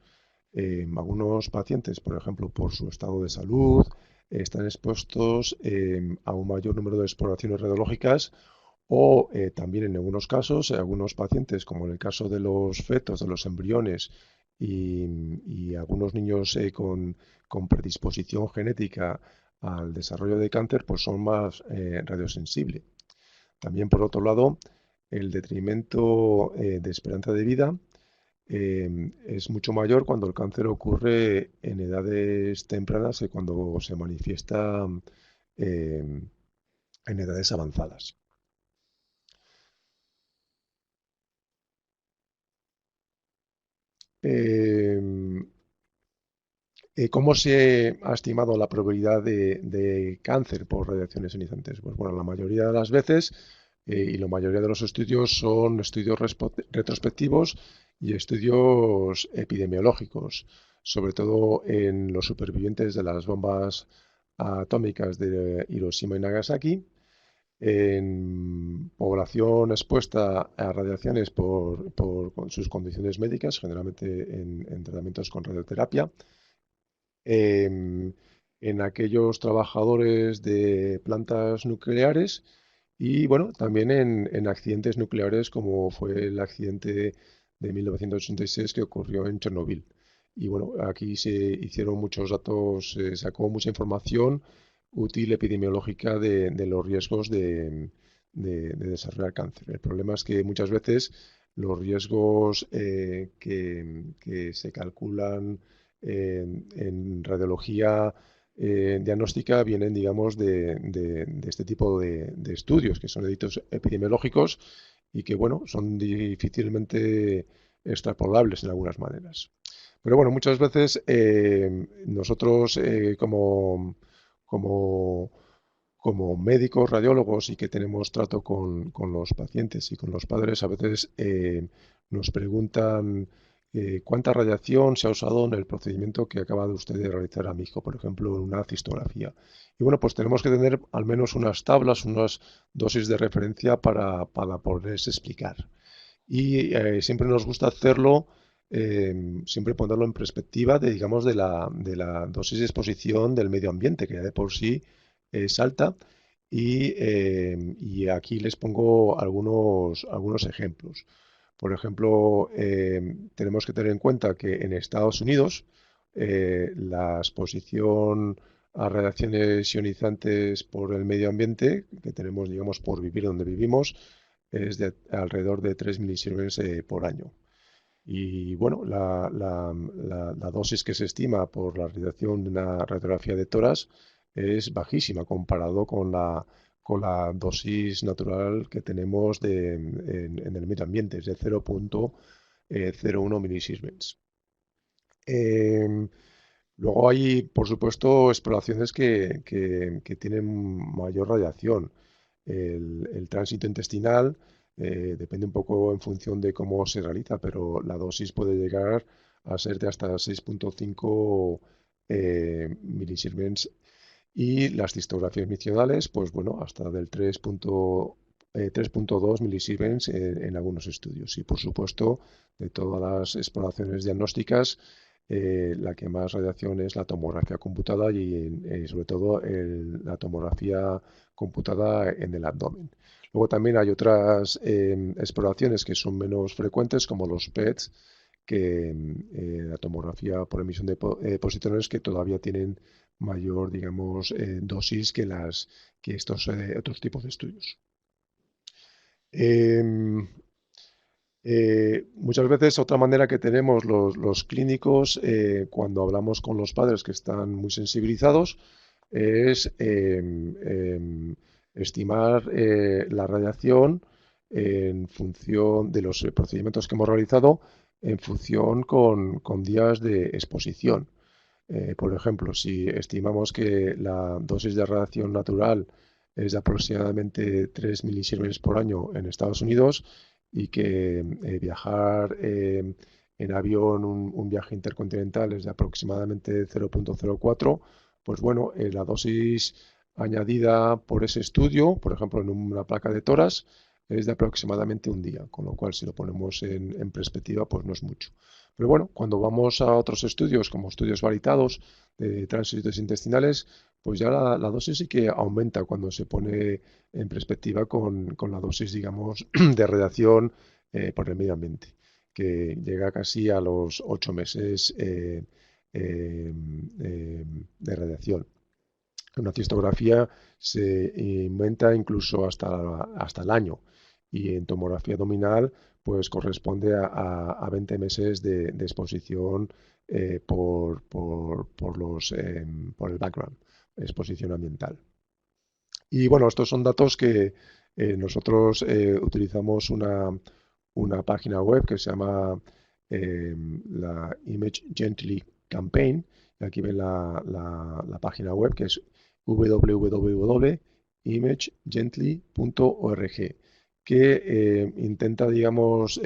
Algunos pacientes, por ejemplo, por su estado de salud, están expuestos a un mayor número de exploraciones radiológicas, o también en algunos casos, algunos pacientes, como en el caso de los fetos, de los embriones y algunos niños con predisposición genética al desarrollo de cáncer, pues son más radiosensibles. También, por otro lado, el detrimento de esperanza de vida es mucho mayor cuando el cáncer ocurre en edades tempranas que cuando se manifiesta en edades avanzadas. Eh, ¿Cómo se ha estimado la probabilidad de cáncer por radiaciones ionizantes? Pues bueno, la mayoría de las veces y la mayoría de los estudios son estudios retrospectivos y estudios epidemiológicos, sobre todo en los supervivientes de las bombas atómicas de Hiroshima y Nagasaki, en población expuesta a radiaciones con sus condiciones médicas, generalmente en tratamientos con radioterapia, em, en aquellos trabajadores de plantas nucleares, y bueno, también en accidentes nucleares como fue el accidente de 1986 que ocurrió en Chernobyl. Y bueno, aquí se hicieron muchos datos, se sacó mucha información útil epidemiológica de los riesgos de desarrollar cáncer. El problema es que muchas veces los riesgos que se calculan en radiología diagnóstica vienen, digamos, de este tipo de estudios, que son editos epidemiológicos y que, bueno, son difícilmente extrapolables en algunas maneras. Pero bueno, muchas veces nosotros como, como médicos, radiólogos, y que tenemos trato con los pacientes y con los padres, a veces nos preguntan cuánta radiación se ha usado en el procedimiento que acaba de usted de realizar a mi hijo, por ejemplo, en una cistografía. Y bueno, pues tenemos que tener al menos unas tablas, unas dosis de referencia para poderles explicar. Y siempre nos gusta hacerlo, siempre ponerlo en perspectiva de, digamos, de la dosis de exposición del medio ambiente, que ya de por sí es alta. Y aquí les pongo algunos ejemplos. Por ejemplo, tenemos que tener en cuenta que en Estados Unidos la exposición a radiaciones ionizantes por el medio ambiente que tenemos, digamos, por vivir donde vivimos, es de alrededor de 3 milisievert por año. Y bueno, la dosis que se estima por la radiación de una radiografía de tórax es bajísima comparado con la dosis natural que tenemos en el medio ambiente, es de 0,01 milisieverts. Luego hay, por supuesto, exploraciones que tienen mayor radiación. El tránsito intestinal depende un poco en función de cómo se realiza, pero la dosis puede llegar a ser de hasta 6,5 milisieverts. Y las cistografías miccionales, pues bueno, hasta del 3,2 milisieverts en algunos estudios. Y por supuesto, de todas las exploraciones diagnósticas, la que más radiación es la tomografía computada y sobre todo la tomografía computada en el abdomen. Luego también hay otras exploraciones que son menos frecuentes, como los PETs, que la tomografía por emisión de positrones, que todavía tienen mayor, digamos, dosis que estos otros tipos de estudios. Muchas veces otra manera que tenemos los clínicos cuando hablamos con los padres que están muy sensibilizados es estimar la radiación en función de los procedimientos que hemos realizado en función con días de exposición. Por ejemplo, si estimamos que la dosis de radiación natural es de aproximadamente 3 milisieverts por año en Estados Unidos, y que viajar en avión, un viaje intercontinental, es de aproximadamente 0,04, pues bueno, la dosis añadida por ese estudio, por ejemplo, en una placa de tórax, es de aproximadamente un día, con lo cual si lo ponemos en perspectiva, pues no es mucho. Pero bueno, cuando vamos a otros estudios, como estudios validados de tránsitos intestinales, pues ya la dosis sí que aumenta cuando se pone en perspectiva con la dosis, digamos, de radiación por el medio ambiente, que llega casi a los 8 meses de radiación. Una cistografía se inventa incluso hasta el año, y en tomografía abdominal pues corresponde a 20 meses de exposición por el background, exposición ambiental. Y bueno, estos son datos que nosotros utilizamos una página web que se llama la Image Gently Campaign. Y aquí ven la página web, que es www.imagegently.org, que intenta, digamos,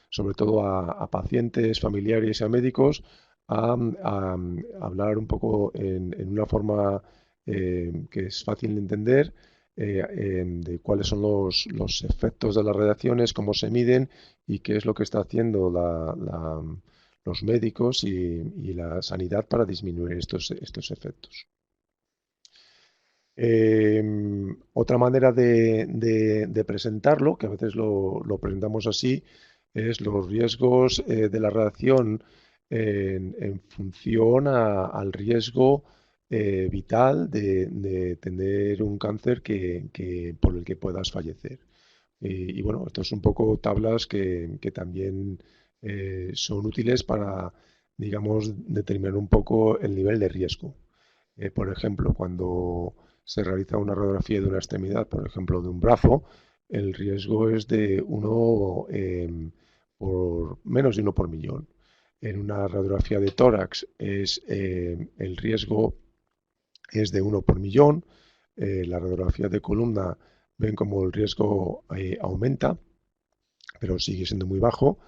sobre todo a pacientes, familiares y a médicos, a hablar un poco en una forma que es fácil de entender, de cuáles son los efectos de las radiaciones, cómo se miden y qué es lo que está haciendo los médicos y la sanidad para disminuir estos efectos. Otra manera de presentarlo, que a veces lo presentamos así, es los riesgos de la radiación en función al riesgo vital de tener un cáncer por el que puedas fallecer. Y bueno, esto es un poco tablas que también son útiles para, digamos, determinar un poco el nivel de riesgo. Por ejemplo, cuando se realiza una radiografía de una extremidad, por ejemplo, de un brazo, el riesgo es de por menos de 1 por millón. En una radiografía de tórax el riesgo es de 1 por millón. La radiografía de columna ven como el riesgo aumenta, pero sigue siendo muy bajo.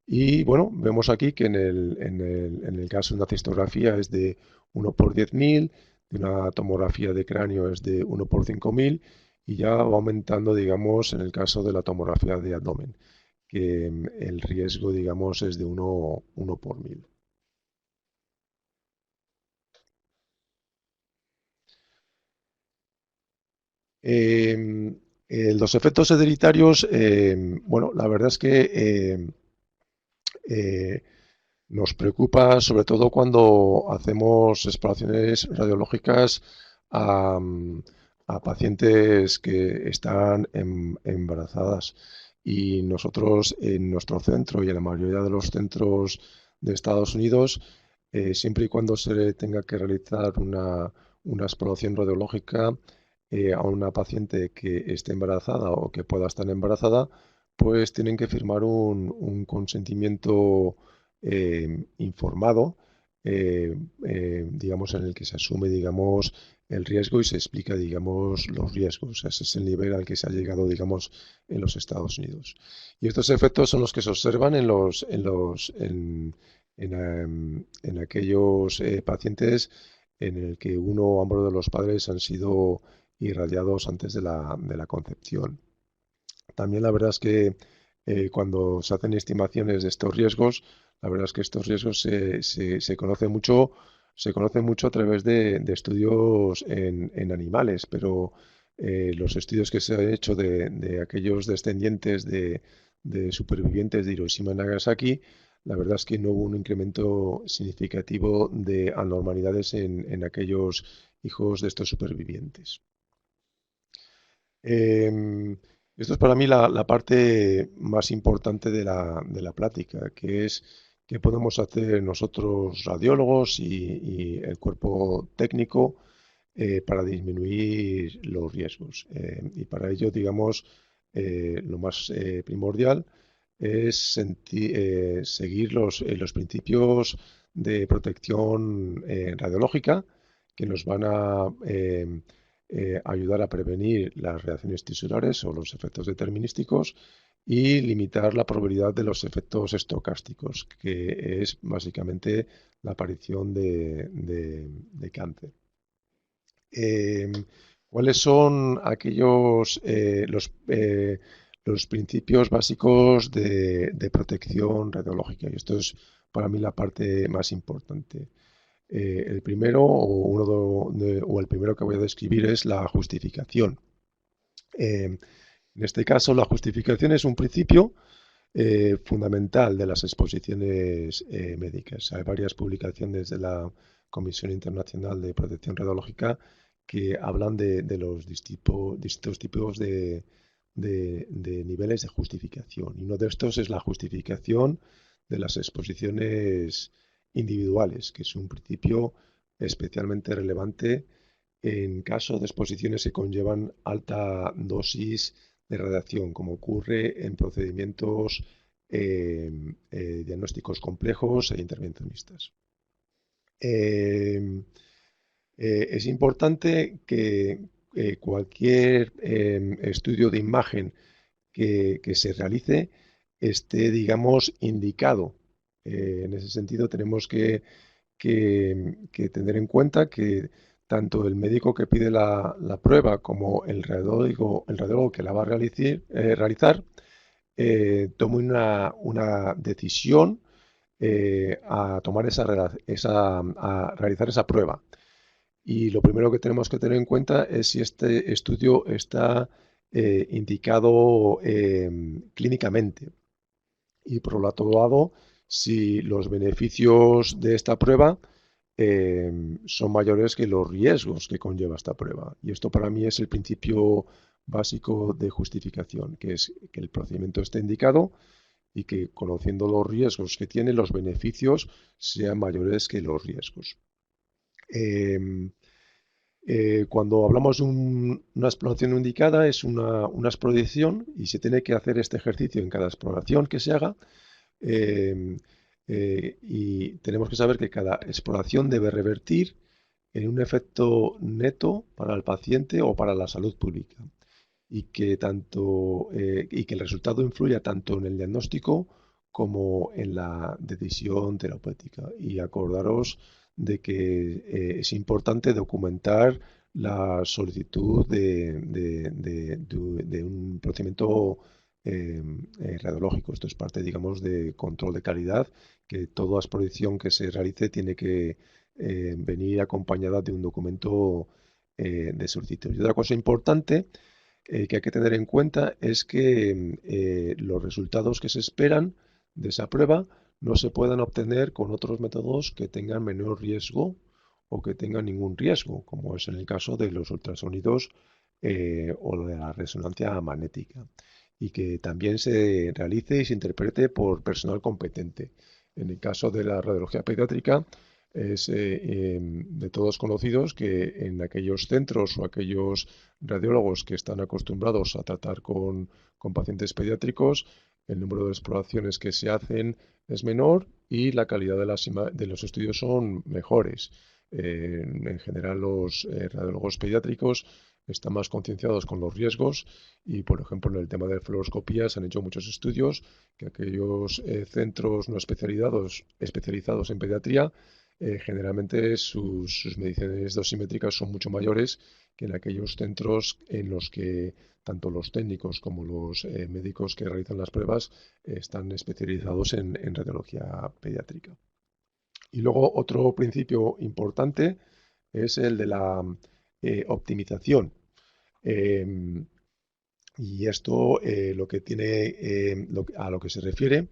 Y bueno, vemos aquí que en el caso de una cistografía es de 1 por 10.000, de una tomografía de cráneo es de 1 por 5.000 y ya va aumentando, digamos, en el caso de la tomografía de abdomen, que el riesgo, digamos, es de 1 por 1.000. Los efectos hereditarios, bueno, la verdad es que eh, nos preocupa sobre todo cuando hacemos exploraciones radiológicas a, a pacientes que están embarazadas. Y nosotros en nuestro centro y en la mayoría de los centros de Estados Unidos, siempre y cuando se tenga que realizar una exploración radiológica a una paciente que esté embarazada o que pueda estar embarazada, pues tienen que firmar un consentimiento informado, digamos, en el que se asume, digamos, el riesgo y se explica, digamos, los riesgos. Ese es el nivel al que se ha llegado, digamos, en los Estados Unidos. Y estos efectos son los que se observan en aquellos pacientes en el que uno o ambos de los padres han sido irradiados antes de la concepción. También la verdad es que cuando se hacen estimaciones de estos riesgos, la verdad es que estos riesgos se conocen mucho a través de estudios en animales, pero los estudios que se han hecho de aquellos descendientes de supervivientes de Hiroshima y Nagasaki, la verdad es que no hubo un incremento significativo de anormalidades en aquellos hijos de estos supervivientes. Em, Esto es para mí la parte más importante de la plática, que es qué podemos hacer nosotros radiólogos y el cuerpo técnico para disminuir los riesgos. Y para ello, digamos, lo más primordial es seguir los principios de protección radiológica que nos van a ayudar a prevenir las reacciones tisulares o los efectos determinísticos y limitar la probabilidad de los efectos estocásticos, que es básicamente la aparición de cáncer. Eh, ¿Cuáles son los principios básicos de protección radiológica? Y esto es para mí la parte más importante. El primero o el primero que voy a describir es la justificación. En este caso, la justificación es un principio fundamental de las exposiciones médicas. Hay varias publicaciones de la Comisión Internacional de Protección Radiológica que hablan de los distintos tipos de niveles de justificación. Y uno de estos es la justificación de las exposiciones individuales, que es un principio especialmente relevante en caso de exposiciones que conllevan alta dosis de radiación, como ocurre en procedimientos diagnósticos complejos e intervencionistas. Es importante que cualquier estudio de imagen que se realice esté, digamos, indicado. En ese sentido, tenemos que tener en cuenta que tanto el médico que pide la prueba como el radiólogo que la va a realizar tome una decisión a realizar esa prueba. Y lo primero que tenemos que tener en cuenta es si este estudio está indicado clínicamente. Y por otro lado, si los beneficios de esta prueba son mayores que los riesgos que conlleva esta prueba. Y esto para mí es el principio básico de justificación, que es que el procedimiento esté indicado y que conociendo los riesgos que tiene, los beneficios sean mayores que los riesgos. Cuando hablamos de una exploración indicada, es una exploración y se tiene que hacer este ejercicio en cada exploración que se haga. Y tenemos que saber que cada exploración debe revertir en un efecto neto para el paciente o para la salud pública y que el resultado influya tanto en el diagnóstico como en la decisión terapéutica. Y acordaros de que es importante documentar la solicitud de un procedimiento radiológico. Esto es parte, digamos, de control de calidad, que toda exposición que se realice tiene que venir acompañada de un documento de solicitud. Y otra cosa importante que hay que tener en cuenta es que los resultados que se esperan de esa prueba no se puedan obtener con otros métodos que tengan menor riesgo o que tengan ningún riesgo, como es en el caso de los ultrasonidos o de la resonancia magnética, y que también se realice y se interprete por personal competente. En el caso de la radiología pediátrica, es de todos conocidos que en aquellos centros o aquellos radiólogos que están acostumbrados a tratar con pacientes pediátricos, el número de exploraciones que se hacen es menor y la calidad de los estudios son mejores. En general, los radiólogos pediátricos están más concienciados con los riesgos y, por ejemplo, en el tema de fluoroscopía se han hecho muchos estudios que aquellos centros no especializados en pediatría generalmente sus mediciones dosimétricas son mucho mayores que en aquellos centros en los que tanto los técnicos como los médicos que realizan las pruebas están especializados en radiología pediátrica. Y luego otro principio importante es el de la optimización. Y esto lo que tiene, a lo que se refiere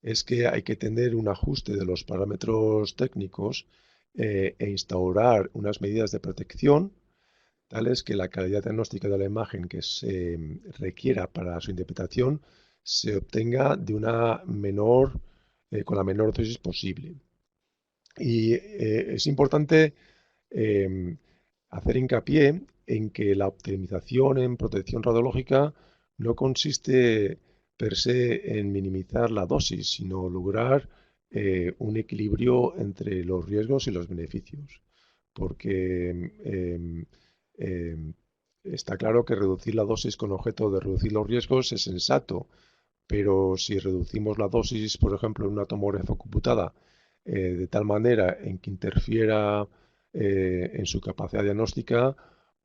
es que hay que tener un ajuste de los parámetros técnicos e instaurar unas medidas de protección tales que la calidad diagnóstica de la imagen que se requiera para su interpretación se obtenga de una con la menor dosis posible. Y es importante eh, hacer hincapié en que la optimización en protección radiológica no consiste per se en minimizar la dosis, sino lograr un equilibrio entre los riesgos y los beneficios. Porque está claro que reducir la dosis con objeto de reducir los riesgos es sensato, pero si reducimos la dosis, por ejemplo, en una tomografía computada, de tal manera en que interfiera en su capacidad diagnóstica,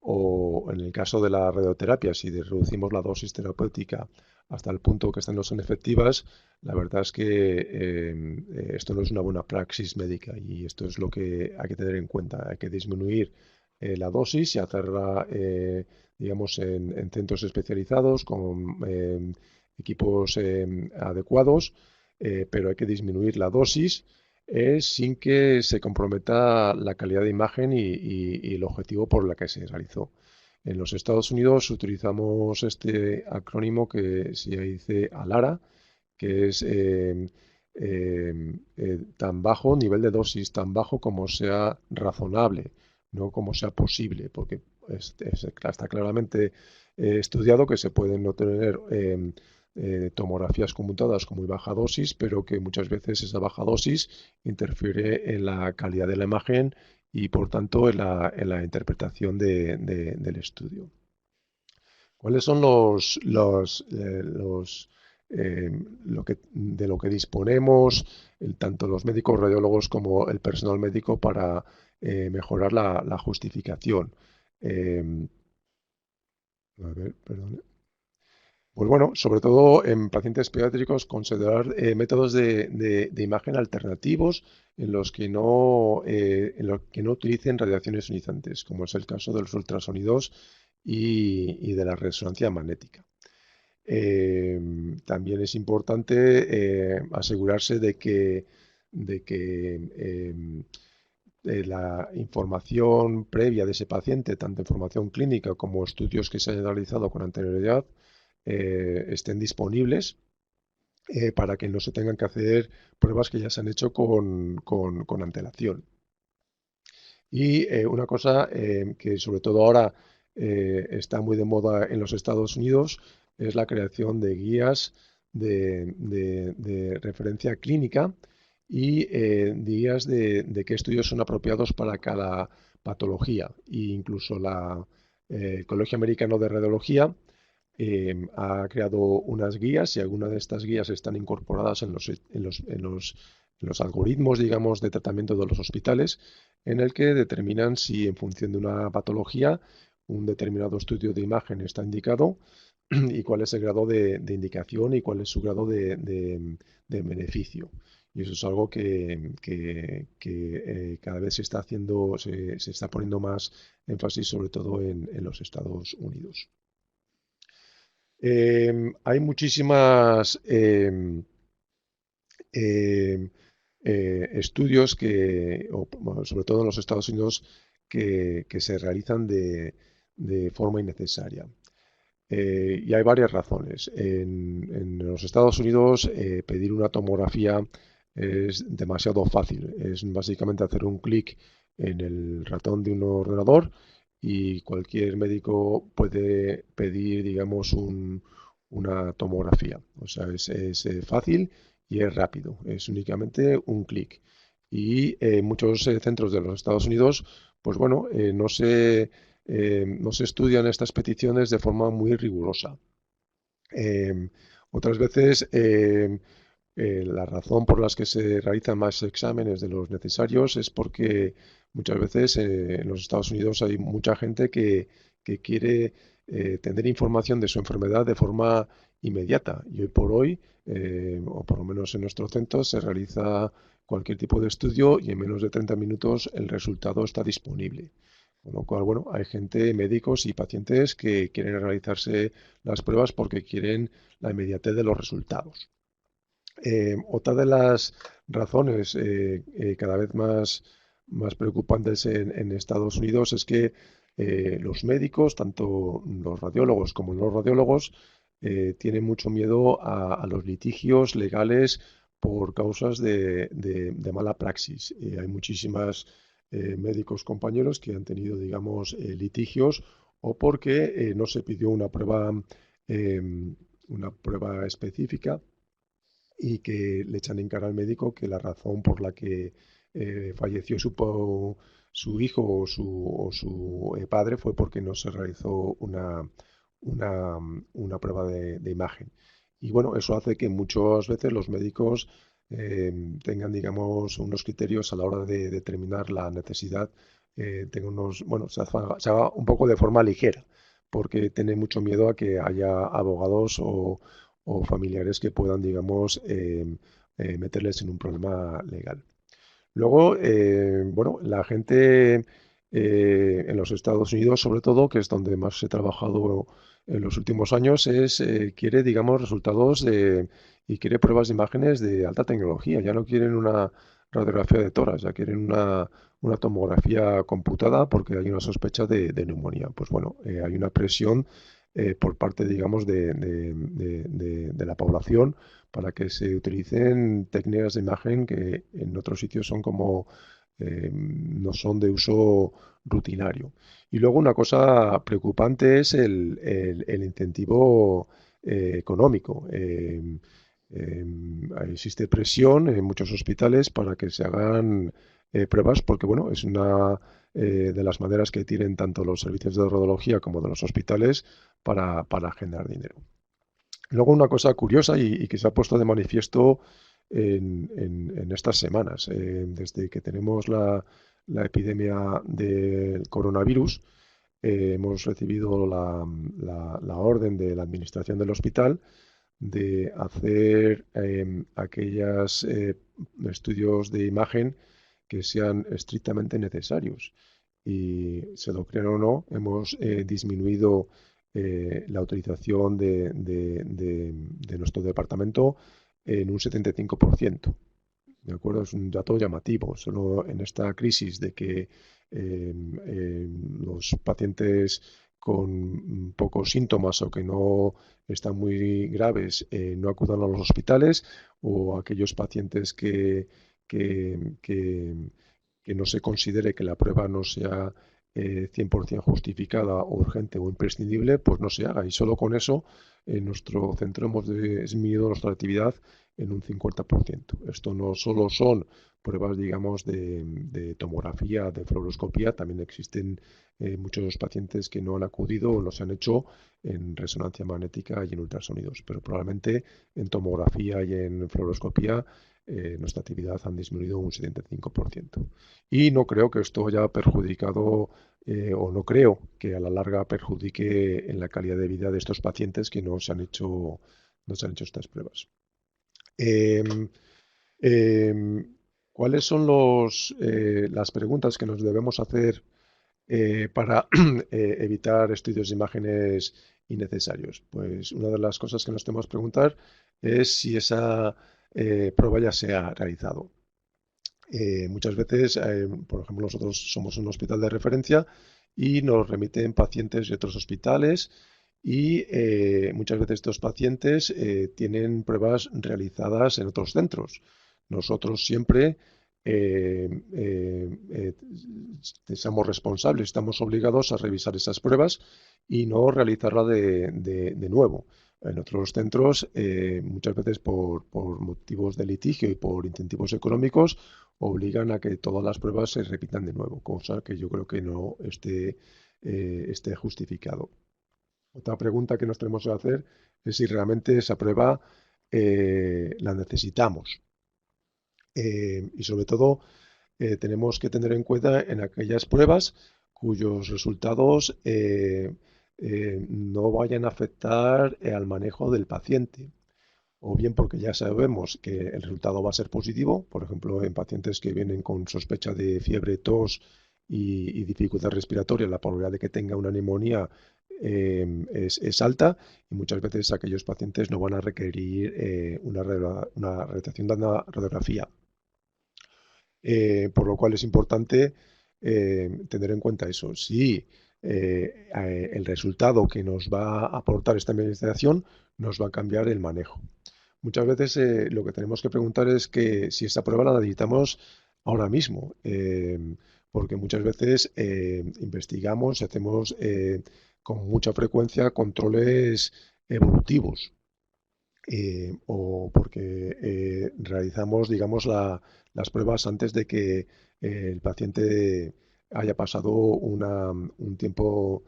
o en el caso de la radioterapia, si reducimos la dosis terapéutica hasta el punto que están no son efectivas, la verdad es que esto no es una buena praxis médica y esto es lo que hay que tener en cuenta. Hay que disminuir la dosis y hacerla, digamos, en centros especializados con equipos adecuados, pero hay que disminuir la dosis sin que se comprometa la calidad de imagen y el objetivo por el que se realizó. En los Estados Unidos utilizamos este acrónimo que se dice ALARA, que es tan bajo, nivel de dosis tan bajo como sea razonable, no como sea posible, porque está claramente estudiado que se pueden obtener tomografías conmutadas con muy baja dosis, pero que muchas veces esa baja dosis interfiere en la calidad de la imagen y por tanto en la interpretación del estudio. ¿Cuáles son de lo que disponemos, tanto los médicos radiólogos como el personal médico para mejorar la justificación? A ver, perdón. Pues bueno, sobre todo en pacientes pediátricos, considerar métodos de imagen alternativos en los que no utilicen radiaciones ionizantes, como es el caso de los ultrasonidos y de la resonancia magnética. También es importante asegurarse de que la información previa de ese paciente, tanto información clínica como estudios que se hayan realizado con anterioridad, estén disponibles para que no se tengan que hacer pruebas que ya se han hecho con antelación. Y una cosa que sobre todo ahora está muy de moda en los Estados Unidos es la creación de guías de referencia clínica y guías de qué estudios son apropiados para cada patología. E incluso el Colegio Americano de Radiología ha creado unas guías y algunas de estas guías están incorporadas en los algoritmos, digamos, de tratamiento de los hospitales, en el que determinan si en función de una patología un determinado estudio de imagen está indicado y cuál es el grado de indicación y cuál es su grado de beneficio. Y eso es algo que cada vez se está haciendo, se está poniendo más énfasis, sobre todo en los Estados Unidos. Hay muchísimas estudios bueno, sobre todo en los Estados Unidos, que se realizan de forma innecesaria. Y hay varias razones. En los Estados Unidos, pedir una tomografía es demasiado fácil. Es básicamente hacer un clic en el ratón de un ordenador y cualquier médico puede pedir, digamos, una tomografía. O sea, es fácil y es rápido. Es únicamente un clic. Y muchos centros de los Estados Unidos, pues bueno, no se estudian estas peticiones de forma muy rigurosa. Otras veces, la razón por las que se realizan más exámenes de los necesarios es porque muchas veces en los Estados Unidos hay mucha gente que quiere tener información de su enfermedad de forma inmediata. Y hoy por hoy, o por lo menos en nuestro centro, se realiza cualquier tipo de estudio y en menos de 30 minutos el resultado está disponible. Con lo cual, bueno, hay gente, médicos y pacientes que quieren realizarse las pruebas porque quieren la inmediatez de los resultados. Otra de las razones cada vez más preocupantes en Estados Unidos es que los médicos, tanto los radiólogos como los no radiólogos, tienen mucho miedo a los litigios legales por causas de mala praxis. Hay muchísimas médicos compañeros que han tenido, digamos, litigios o porque no se pidió una prueba específica y que le echan en cara al médico que la razón por la que falleció su hijo o su padre fue porque no se realizó una, una prueba de imagen. Y bueno, eso hace que muchas veces los médicos tengan, digamos, unos criterios a la hora de determinar la necesidad, tengan bueno, se haga un poco de forma ligera, porque tiene mucho miedo a que haya abogados o familiares que puedan, digamos, meterles en un problema legal. Luego, bueno, la gente en los Estados Unidos, sobre todo, que es donde más he trabajado en los últimos años, quiere, digamos, resultados y quiere pruebas de imágenes de alta tecnología. Ya no quieren una radiografía de tórax, ya quieren una tomografía computada porque hay una sospecha de neumonía. Pues bueno, hay una presión por parte, digamos, de la población para que se utilicen técnicas de imagen que en otros sitios son como no son de uso rutinario. Y luego una cosa preocupante es el incentivo económico. Existe presión en muchos hospitales para que se hagan pruebas porque, bueno, es una de las maneras que tienen tanto los servicios de radiología como de los hospitales para generar dinero. Luego una cosa curiosa y que se ha puesto de manifiesto en estas semanas, desde que tenemos la epidemia del coronavirus, hemos recibido la orden de la administración del hospital de hacer aquellos estudios de imagen que sean estrictamente necesarios. Y se lo crean o no, hemos disminuido la autorización de nuestro departamento en un 75%. ¿De acuerdo? Es un dato llamativo. Solo en esta crisis de que los pacientes con pocos síntomas o que no están muy graves no acudan a los hospitales, o aquellos pacientes que, que no se considere que la prueba no sea 100% justificada, urgente o imprescindible, pues no se haga. Y solo con eso, en nuestro centro hemos disminuido nuestra actividad en un 50%. Esto no solo son pruebas, digamos, de tomografía, de fluoroscopía, también existen muchos pacientes que no han acudido o los han hecho en resonancia magnética y en ultrasonidos, pero probablemente en tomografía y en fluoroscopía nuestra actividad han disminuido un 75%. Y no creo que esto haya perjudicado o no creo que a la larga perjudique en la calidad de vida de estos pacientes que no se han hecho estas pruebas. Em, em, ¿Cuáles son las preguntas que nos debemos hacer para evitar estudios de imágenes innecesarios? Pues una de las cosas que nos tenemos que preguntar es si esa prueba ya se ha realizado. Muchas veces, por ejemplo, nosotros somos un hospital de referencia y nos remiten pacientes de otros hospitales y muchas veces estos pacientes tienen pruebas realizadas en otros centros. Nosotros siempre somos responsables, estamos obligados a revisar esas pruebas y no realizarla de nuevo. En otros centros, muchas veces por motivos de litigio y por incentivos económicos, obligan a que todas las pruebas se repitan de nuevo, cosa que yo creo que no esté justificado. Otra pregunta que nos tenemos que hacer es si realmente esa prueba la necesitamos. Y sobre todo, tenemos que tener en cuenta en aquellas pruebas cuyos resultados no vayan a afectar al manejo del paciente. O bien porque ya sabemos que el resultado va a ser positivo, por ejemplo, en pacientes que vienen con sospecha de fiebre, tos y dificultad respiratoria, la probabilidad de que tenga una neumonía es alta y muchas veces aquellos pacientes no van a requerir una realización de una radiografía. Por lo cual es importante tener en cuenta eso. Si el resultado que nos va a aportar esta investigación nos va a cambiar el manejo. Muchas veces lo que tenemos que preguntar es que si esta prueba la necesitamos ahora mismo, porque muchas veces investigamos y hacemos con mucha frecuencia controles evolutivos o porque realizamos, digamos, las pruebas antes de que el paciente haya pasado un tiempo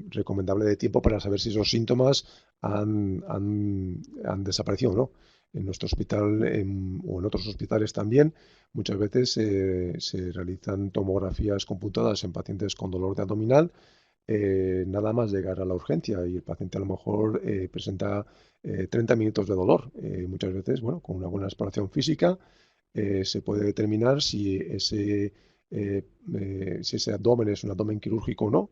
recomendable de tiempo para saber si esos síntomas han desaparecido o no. En nuestro hospital o en otros hospitales también, muchas veces se realizan tomografías computadas en pacientes con dolor de abdominal nada más llegar a la urgencia y el paciente a lo mejor presenta 30 minutos de dolor. Muchas veces, bueno, con una buena exploración física se puede determinar si ese abdomen es un abdomen quirúrgico o no.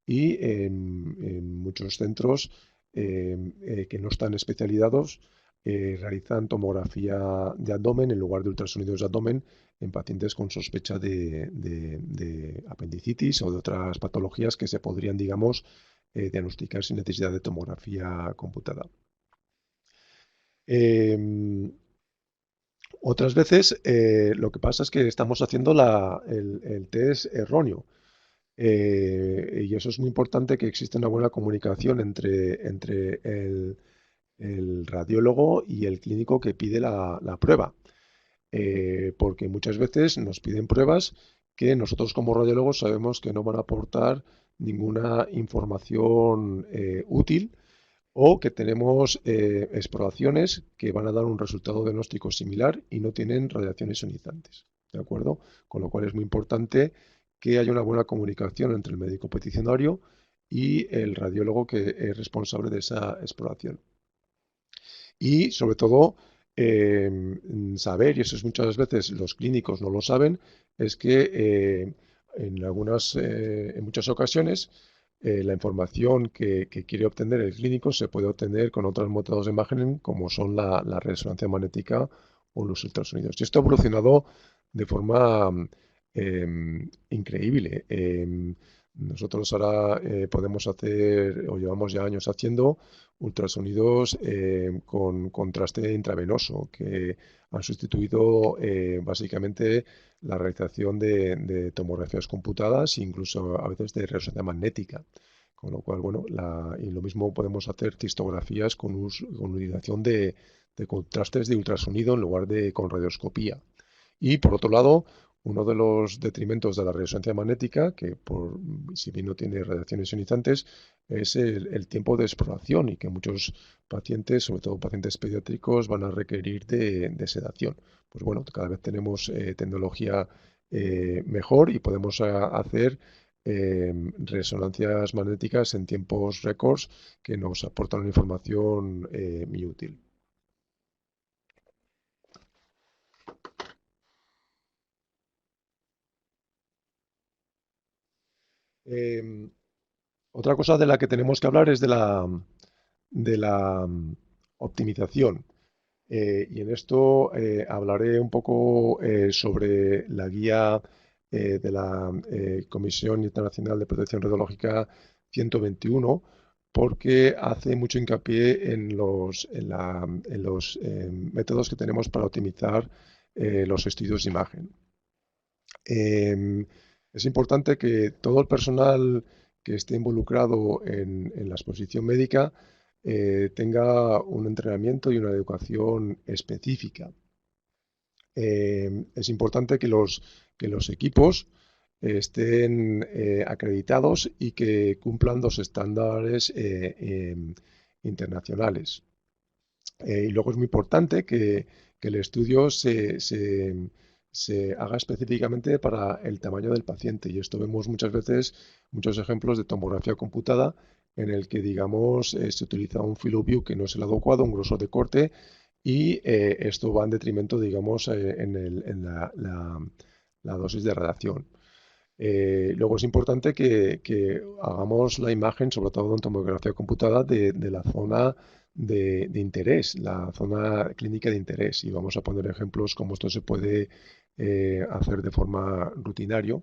Y en muchos centros que no están especializados realizan tomografía de abdomen en lugar de ultrasonidos de abdomen en pacientes con sospecha de apendicitis o de otras patologías que se podrían, digamos, diagnosticar sin necesidad de tomografía computada. Otras veces lo que pasa es que estamos haciendo el test erróneo. Y eso es muy importante, que exista una buena comunicación entre el radiólogo y el clínico que pide la prueba. Porque muchas veces nos piden pruebas que nosotros como radiólogos sabemos que no van a aportar ninguna información útil o que tenemos exploraciones que van a dar un resultado diagnóstico similar y no tienen radiaciones ionizantes. ¿De acuerdo? Con lo cual es muy importante que haya una buena comunicación entre el médico peticionario y el radiólogo que es responsable de esa exploración. Y sobre todo saber, y eso es muchas veces los clínicos no lo saben, es que en muchas ocasiones la información que quiere obtener el clínico se puede obtener con otros métodos de imagen como son la resonancia magnética o los ultrasonidos. Y esto ha evolucionado de forma increíble. Nosotros ahora podemos hacer, o llevamos ya años haciendo, ultrasonidos con contraste intravenoso, que han sustituido básicamente la realización de tomografías computadas, incluso a veces de resonancia magnética. Con lo cual, bueno, y lo mismo podemos hacer cistografías con utilización de contrastes de ultrasonido en lugar de con radioscopía. Y por otro lado, uno de los detrimentos de la resonancia magnética, que si bien no tiene radiaciones ionizantes, es el tiempo de exploración y que muchos pacientes, sobre todo pacientes pediátricos, van a requerir de sedación. Pues bueno, cada vez tenemos tecnología mejor y podemos hacer resonancias magnéticas en tiempos récords que nos aportan una información muy útil. Otra cosa de la que tenemos que hablar es de la optimización. Y en esto hablaré un poco sobre la guía de la Comisión Internacional de Protección Radiológica 121, porque hace mucho hincapié en los métodos que tenemos para optimizar los estudios de imagen. Es importante que todo el personal que esté involucrado en la exposición médica tenga un entrenamiento y una educación específica. Es importante que los equipos estén acreditados y que cumplan los estándares internacionales. Y luego es muy importante que el estudio se haga específicamente para el tamaño del paciente. Y esto vemos muchas veces muchos ejemplos de tomografía computada en el que, digamos, se utiliza un field of view que no es el adecuado, un grosor de corte, y esto va en detrimento, digamos, en la dosis de radiación. Luego es importante que hagamos la imagen, sobre todo en tomografía computada, de la zona de interés, la zona clínica de interés. Y vamos a poner ejemplos como esto se puede hacer de forma rutinario.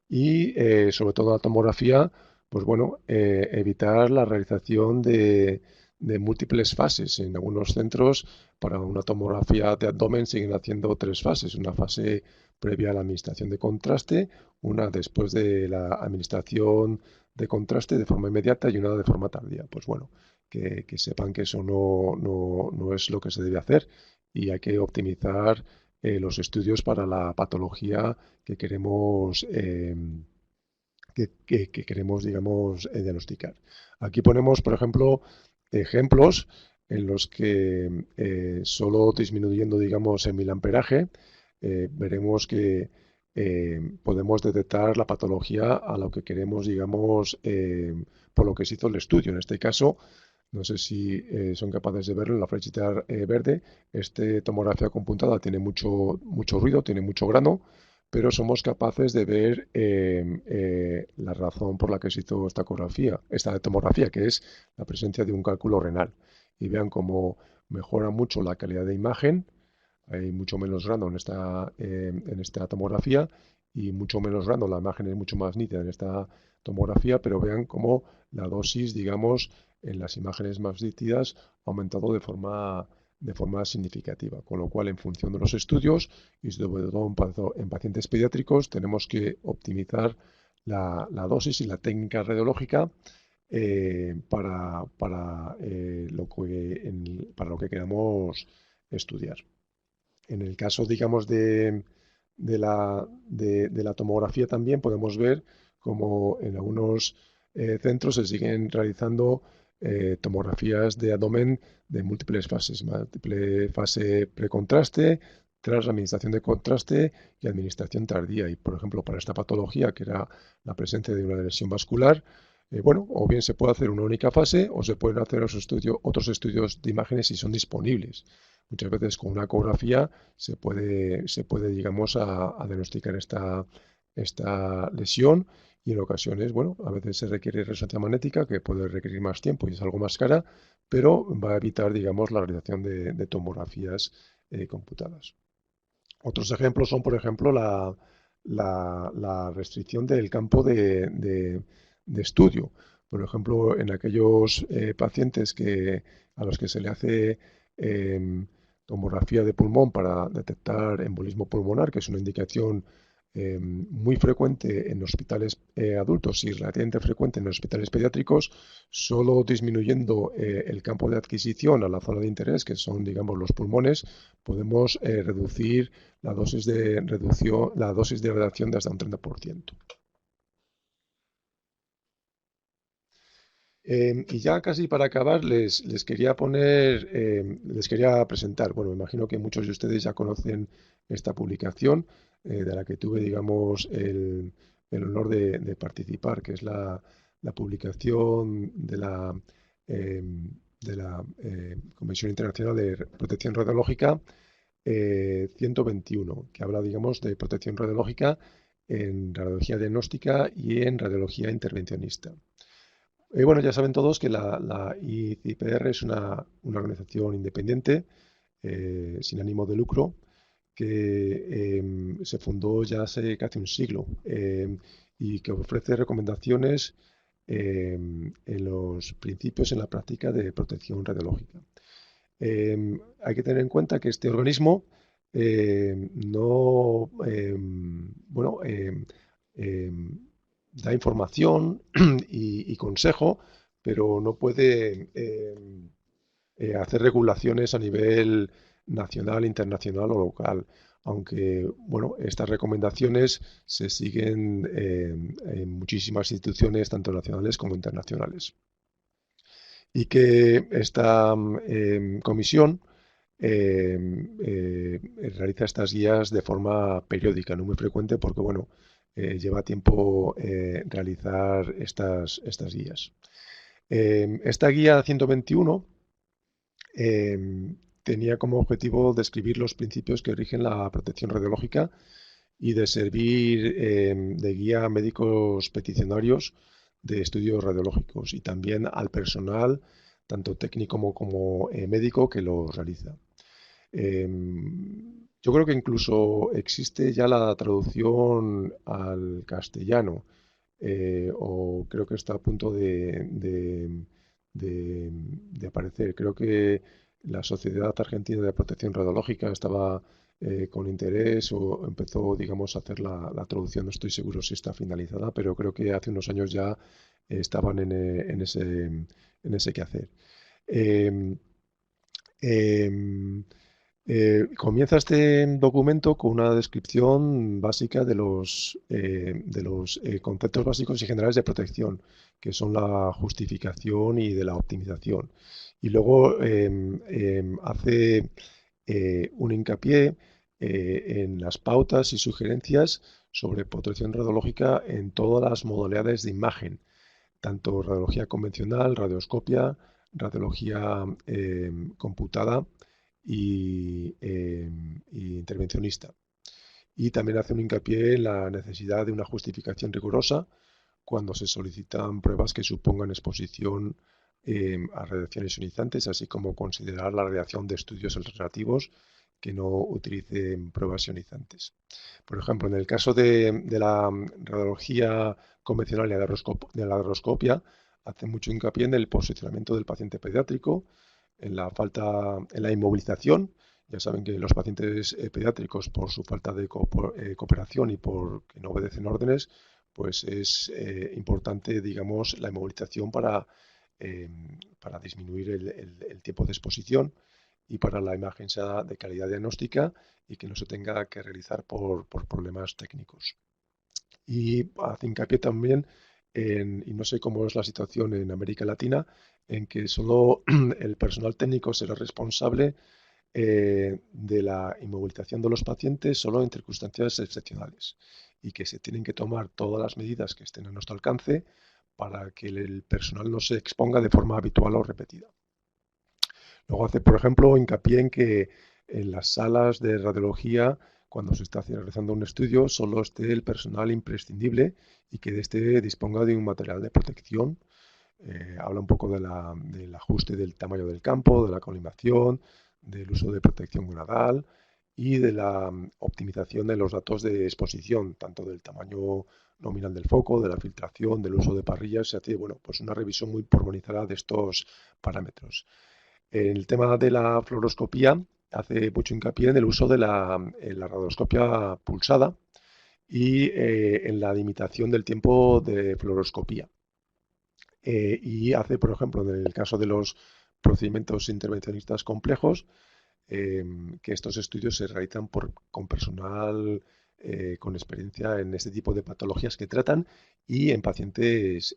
Y sobre todo la tomografía, pues bueno, evitar la realización de múltiples fases. En algunos centros, para una tomografía de abdomen, siguen haciendo 3 fases. Una fase previa a la administración de contraste, una después de la administración de contraste de forma inmediata y una de forma tardía. Pues bueno, que sepan que eso no es lo que se debe hacer y hay que optimizar los estudios para la patología que queremos, digamos, diagnosticar. Aquí ponemos, por ejemplo, ejemplos en los que solo disminuyendo, digamos, el miliamperaje, veremos que podemos detectar la patología a lo que queremos, digamos, por lo que se hizo el estudio. En este caso, no sé si son capaces de verlo en la flechita verde. Esta tomografía computada tiene mucho ruido, tiene mucho grano, pero somos capaces de ver la razón por la que se hizo esta tomografía, que es la presencia de un cálculo renal. Y vean cómo mejora mucho la calidad de imagen. Hay mucho menos grano en esta tomografía y mucho menos grano. La imagen es mucho más nítida en esta tomografía, pero vean cómo la dosis, digamos, en las imágenes más nítidas ha aumentado de forma significativa. Con lo cual, en función de los estudios y sobre todo en pacientes pediátricos, tenemos que optimizar la dosis y la técnica radiológica para lo que queramos estudiar. En el caso, digamos, de la tomografía también podemos ver como en algunos centros se siguen realizando tomografías de abdomen de múltiples fases. Múltiple fase precontraste, tras la administración de contraste y administración tardía. Y, por ejemplo, para esta patología, que era la presencia de una lesión vascular, bueno, o bien se puede hacer una única fase o se pueden hacer otros estudios de imágenes si son disponibles. Muchas veces con una ecografía se puede digamos, a diagnosticar esta lesión y en ocasiones, bueno, a veces se requiere resonancia magnética que puede requerir más tiempo y es algo más cara, pero va a evitar, digamos, la realización de tomografías computadas. Otros ejemplos son, por ejemplo, la restricción del campo de estudio. Por ejemplo, en aquellos pacientes a los que se le hace tomografía de pulmón para detectar embolismo pulmonar, que es una indicación muy frecuente en hospitales adultos y relativamente frecuente en hospitales pediátricos, solo disminuyendo el campo de adquisición a la zona de interés, que son, digamos, los pulmones, podemos reducir la dosis de radiación de hasta un 30%. Y ya casi para acabar, les quería les quería presentar, bueno, me imagino que muchos de ustedes ya conocen esta publicación, de la que tuve, digamos, el honor de participar, que es la publicación de la Convención Internacional de Protección Radiológica 121, que habla, digamos, de protección radiológica en radiología diagnóstica y en radiología intervencionista. Bueno, ya saben todos que la ICIPR es una organización independiente, sin ánimo de lucro, que se fundó ya hace casi un siglo, y que ofrece recomendaciones en los principios en la práctica de protección radiológica. Hay que tener en cuenta que este organismo no, bueno, da información y consejo, pero no puede hacer regulaciones a nivel nacional, internacional o local. Aunque, bueno, estas recomendaciones se siguen en muchísimas instituciones, tanto nacionales como internacionales. Y que esta comisión realiza estas guías de forma periódica, no muy frecuente, porque, bueno, lleva tiempo realizar estas guías. Esta guía 121 tenía como objetivo describir los principios que rigen la protección radiológica y de servir de guía a médicos peticionarios de estudios radiológicos y también al personal, tanto técnico como médico, que los realiza. Yo creo que incluso existe ya la traducción al castellano, o creo que está a punto de aparecer. Creo que la Sociedad Argentina de Protección Radiológica estaba con interés o empezó, digamos, a hacer la traducción. No estoy seguro si está finalizada, pero creo que hace unos años ya estaban en ese quehacer. Eh, Comienza este documento con una descripción básica de los conceptos básicos y generales de protección, que son la justificación y de la optimización. Y luego hace un hincapié en las pautas y sugerencias sobre protección radiológica en todas las modalidades de imagen, tanto radiología convencional, radioscopia, radiología computada y intervencionista. Y también hace un hincapié en la necesidad de una justificación rigurosa cuando se solicitan pruebas que supongan exposición a radiaciones ionizantes, así como considerar la radiación de estudios alternativos que no utilicen pruebas ionizantes. Por ejemplo, en el caso de la radiología convencional y de la radioscopia, hace mucho hincapié en el posicionamiento del paciente pediátrico, en la inmovilización. Ya saben que los pacientes pediátricos, por su falta de cooperación y porque no obedecen órdenes, pues es importante, digamos, la inmovilización para disminuir el tiempo de exposición y para la imagen sea de calidad diagnóstica y que no se tenga que realizar por problemas técnicos. Y hace hincapié también y no sé cómo es la situación en América Latina, en que solo el personal técnico será responsable de la inmovilización de los pacientes solo en circunstancias excepcionales y que se tienen que tomar todas las medidas que estén a nuestro alcance para que el personal no se exponga de forma habitual o repetida. Luego hace, por ejemplo, hincapié en que en las salas de radiología, cuando se está realizando un estudio, solo esté el personal imprescindible y que éste disponga de un material de protección. Habla un poco del ajuste del tamaño del campo, de la colimación, del uso de protección gradal y de la optimización de los datos de exposición, tanto del tamaño nominal del foco, de la filtración, del uso de parrillas. Se hace, bueno, pues una revisión muy pormenorizada de estos parámetros. En el tema de la fluoroscopía hace mucho hincapié en el uso de la radioscopia pulsada y en la limitación del tiempo de fluoroscopía. Y hace, por ejemplo, en el caso de los procedimientos intervencionistas complejos, que estos estudios se realizan con personal con experiencia en este tipo de patologías que tratan y en pacientes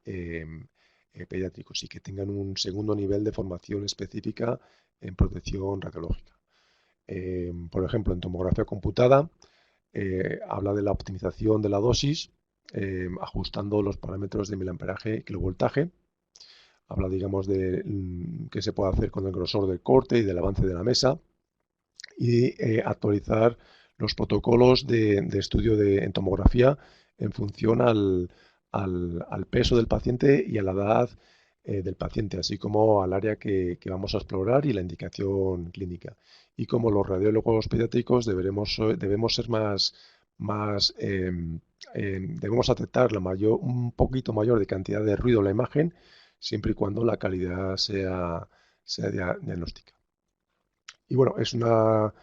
pediátricos y que tengan un segundo nivel de formación específica en protección radiológica. Por ejemplo, en tomografía computada habla de la optimización de la dosis, ajustando los parámetros de miliamperaje y kilovoltaje. Habla, digamos, de qué se puede hacer con el grosor del corte y del avance de la mesa y actualizar los protocolos de estudio en tomografía en función al peso del paciente y a la edad del paciente, así como al área que vamos a explorar y la indicación clínica. Y como los radiólogos pediátricos debemos ser debemos aceptar un poquito mayor de cantidad de ruido en la imagen, siempre y cuando la calidad sea diagnóstica. Y bueno, es una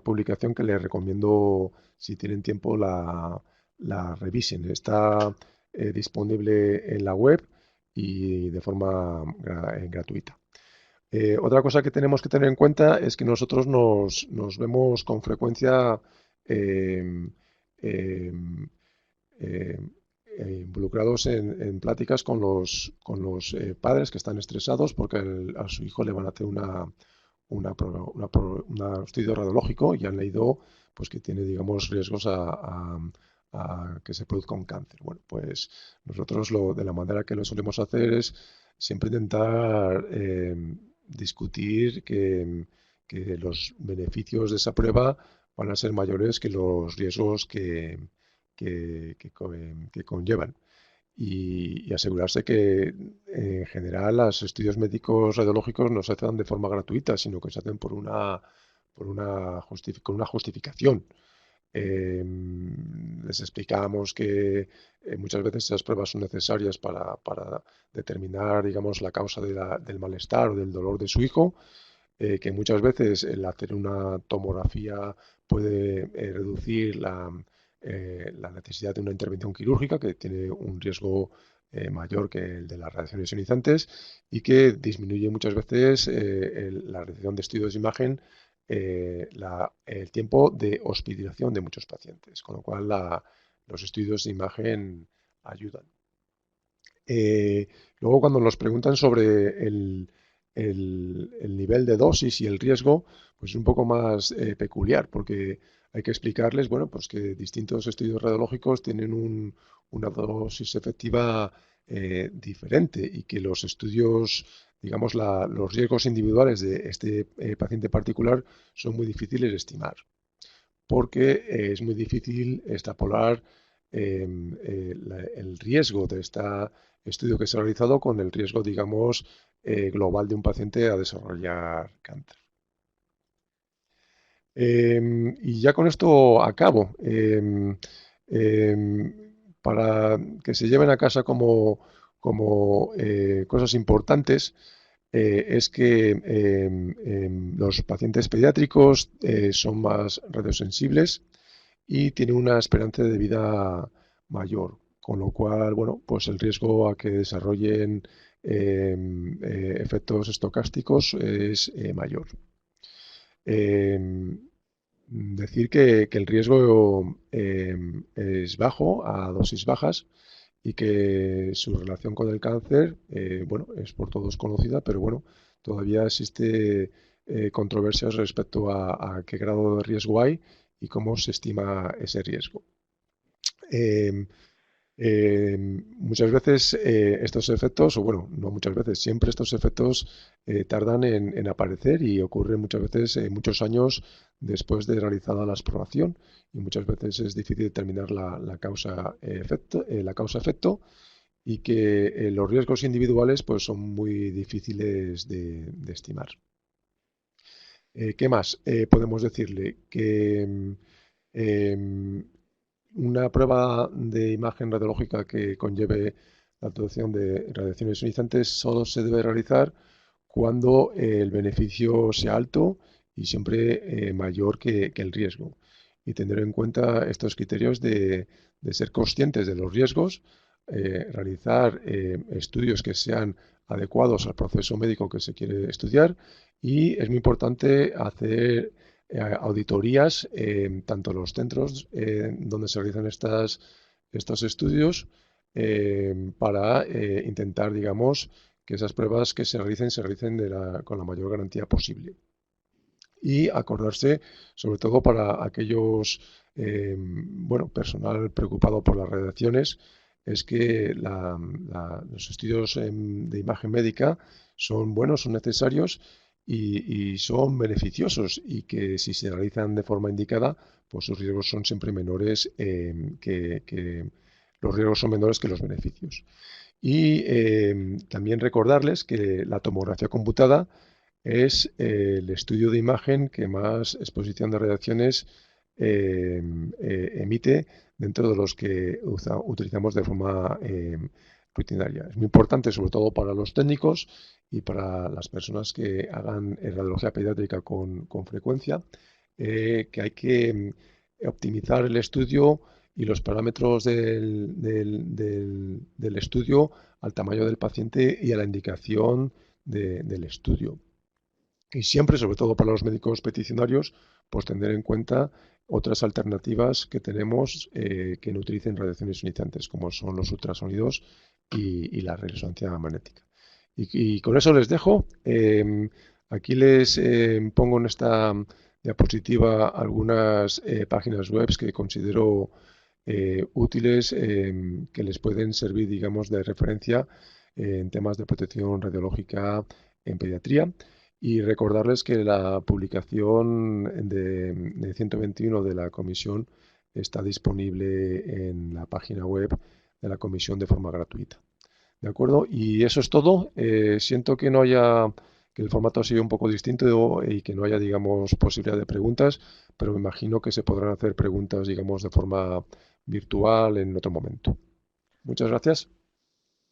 publicación que les recomiendo, si tienen tiempo, la revisen. Está disponible en la web y de forma gratuita. Otra cosa que tenemos que tener en cuenta es que nosotros nos vemos con frecuencia em, em, em, involucrados en pláticas con los padres que están estresados porque a su hijo le van a hacer un estudio radiológico y han leído pues, que tiene, digamos, riesgos a que se produzca un cáncer. Bueno, pues nosotros de la manera que lo solemos hacer es siempre intentar discutir que los beneficios de esa prueba van a ser mayores que los riesgos que conllevan y asegurarse que en general los estudios médicos radiológicos no se hacen de forma gratuita, sino que se hacen con una justificación. Les explicamos que muchas veces esas pruebas son necesarias para determinar, digamos, la causa del malestar o del dolor de su hijo, que muchas veces el hacer una tomografía puede reducir la necesidad de una intervención quirúrgica, que tiene un riesgo mayor que el de las radiaciones ionizantes y que disminuye muchas veces la realización de estudios de imagen, el tiempo de hospitalización de muchos pacientes, con lo cual los estudios de imagen ayudan. Luego, cuando nos preguntan sobre el nivel de dosis y el riesgo, pues es un poco más peculiar, porque hay que explicarles, bueno, pues que distintos estudios radiológicos tienen una dosis efectiva diferente y que los estudios, digamos, los riesgos individuales de este paciente particular son muy difíciles de estimar, porque es muy difícil extrapolar el riesgo de este estudio que se ha realizado con el riesgo, digamos, global de un paciente a desarrollar cáncer. Y ya con esto acabo. Para que se lleven a casa como cosas importantes, es que los pacientes pediátricos son más radiosensibles y tienen una esperanza de vida mayor, con lo cual, bueno, pues el riesgo a que desarrollen efectos estocásticos es mayor. Decir que el riesgo es bajo a dosis bajas y que su relación con el cáncer, bueno, es por todos conocida, pero bueno, todavía existe controversias respecto a qué grado de riesgo hay y cómo se estima ese riesgo. Muchas veces estos efectos, o bueno, no muchas veces, siempre estos efectos tardan en aparecer y ocurren muchas veces muchos años después de realizada la exploración y muchas veces es difícil determinar la causa-efecto y que los riesgos individuales pues son muy difíciles de estimar. ¿Qué más podemos decirle? Que una prueba de imagen radiológica que conlleve la detección de radiaciones ionizantes solo se debe realizar cuando el beneficio sea alto y siempre mayor que el riesgo. Y tener en cuenta estos criterios de ser conscientes de los riesgos, realizar estudios que sean adecuados al proceso médico que se quiere estudiar y es muy importante hacer auditorías tanto en los centros donde se realizan estos estudios para intentar, digamos, que esas pruebas que se realicen con la mayor garantía posible. Y acordarse, sobre todo para aquellos, bueno, personal preocupado por las radiaciones, es que los estudios de imagen médica son buenos, son necesarios y son beneficiosos y que si se realizan de forma indicada, pues sus riesgos son siempre menores que los riesgos son menores que los beneficios. Y también recordarles que la tomografía computada es el estudio de imagen que más exposición de radiaciones emite dentro de los que utilizamos de forma rutinaria. Es muy importante, sobre todo para los técnicos y para las personas que hagan radiología pediátrica con frecuencia, que hay que optimizar el estudio y los parámetros del estudio al tamaño del paciente y a la indicación del estudio. Y siempre, sobre todo para los médicos peticionarios, pues tener en cuenta otras alternativas que tenemos que no utilicen radiaciones ionizantes, como son los ultrasonidos y la resonancia magnética. Y con eso les dejo. Aquí les pongo en esta diapositiva algunas páginas web que considero útiles, que les pueden servir, digamos, de referencia en temas de protección radiológica en pediatría. Y recordarles que la publicación de 121 de la comisión está disponible en la página web de la comisión de forma gratuita. ¿De acuerdo? Y eso es todo. Siento que no haya, que el formato ha sido un poco distinto y que no haya, digamos, posibilidad de preguntas, pero me imagino que se podrán hacer preguntas, digamos, de forma virtual en otro momento. Muchas gracias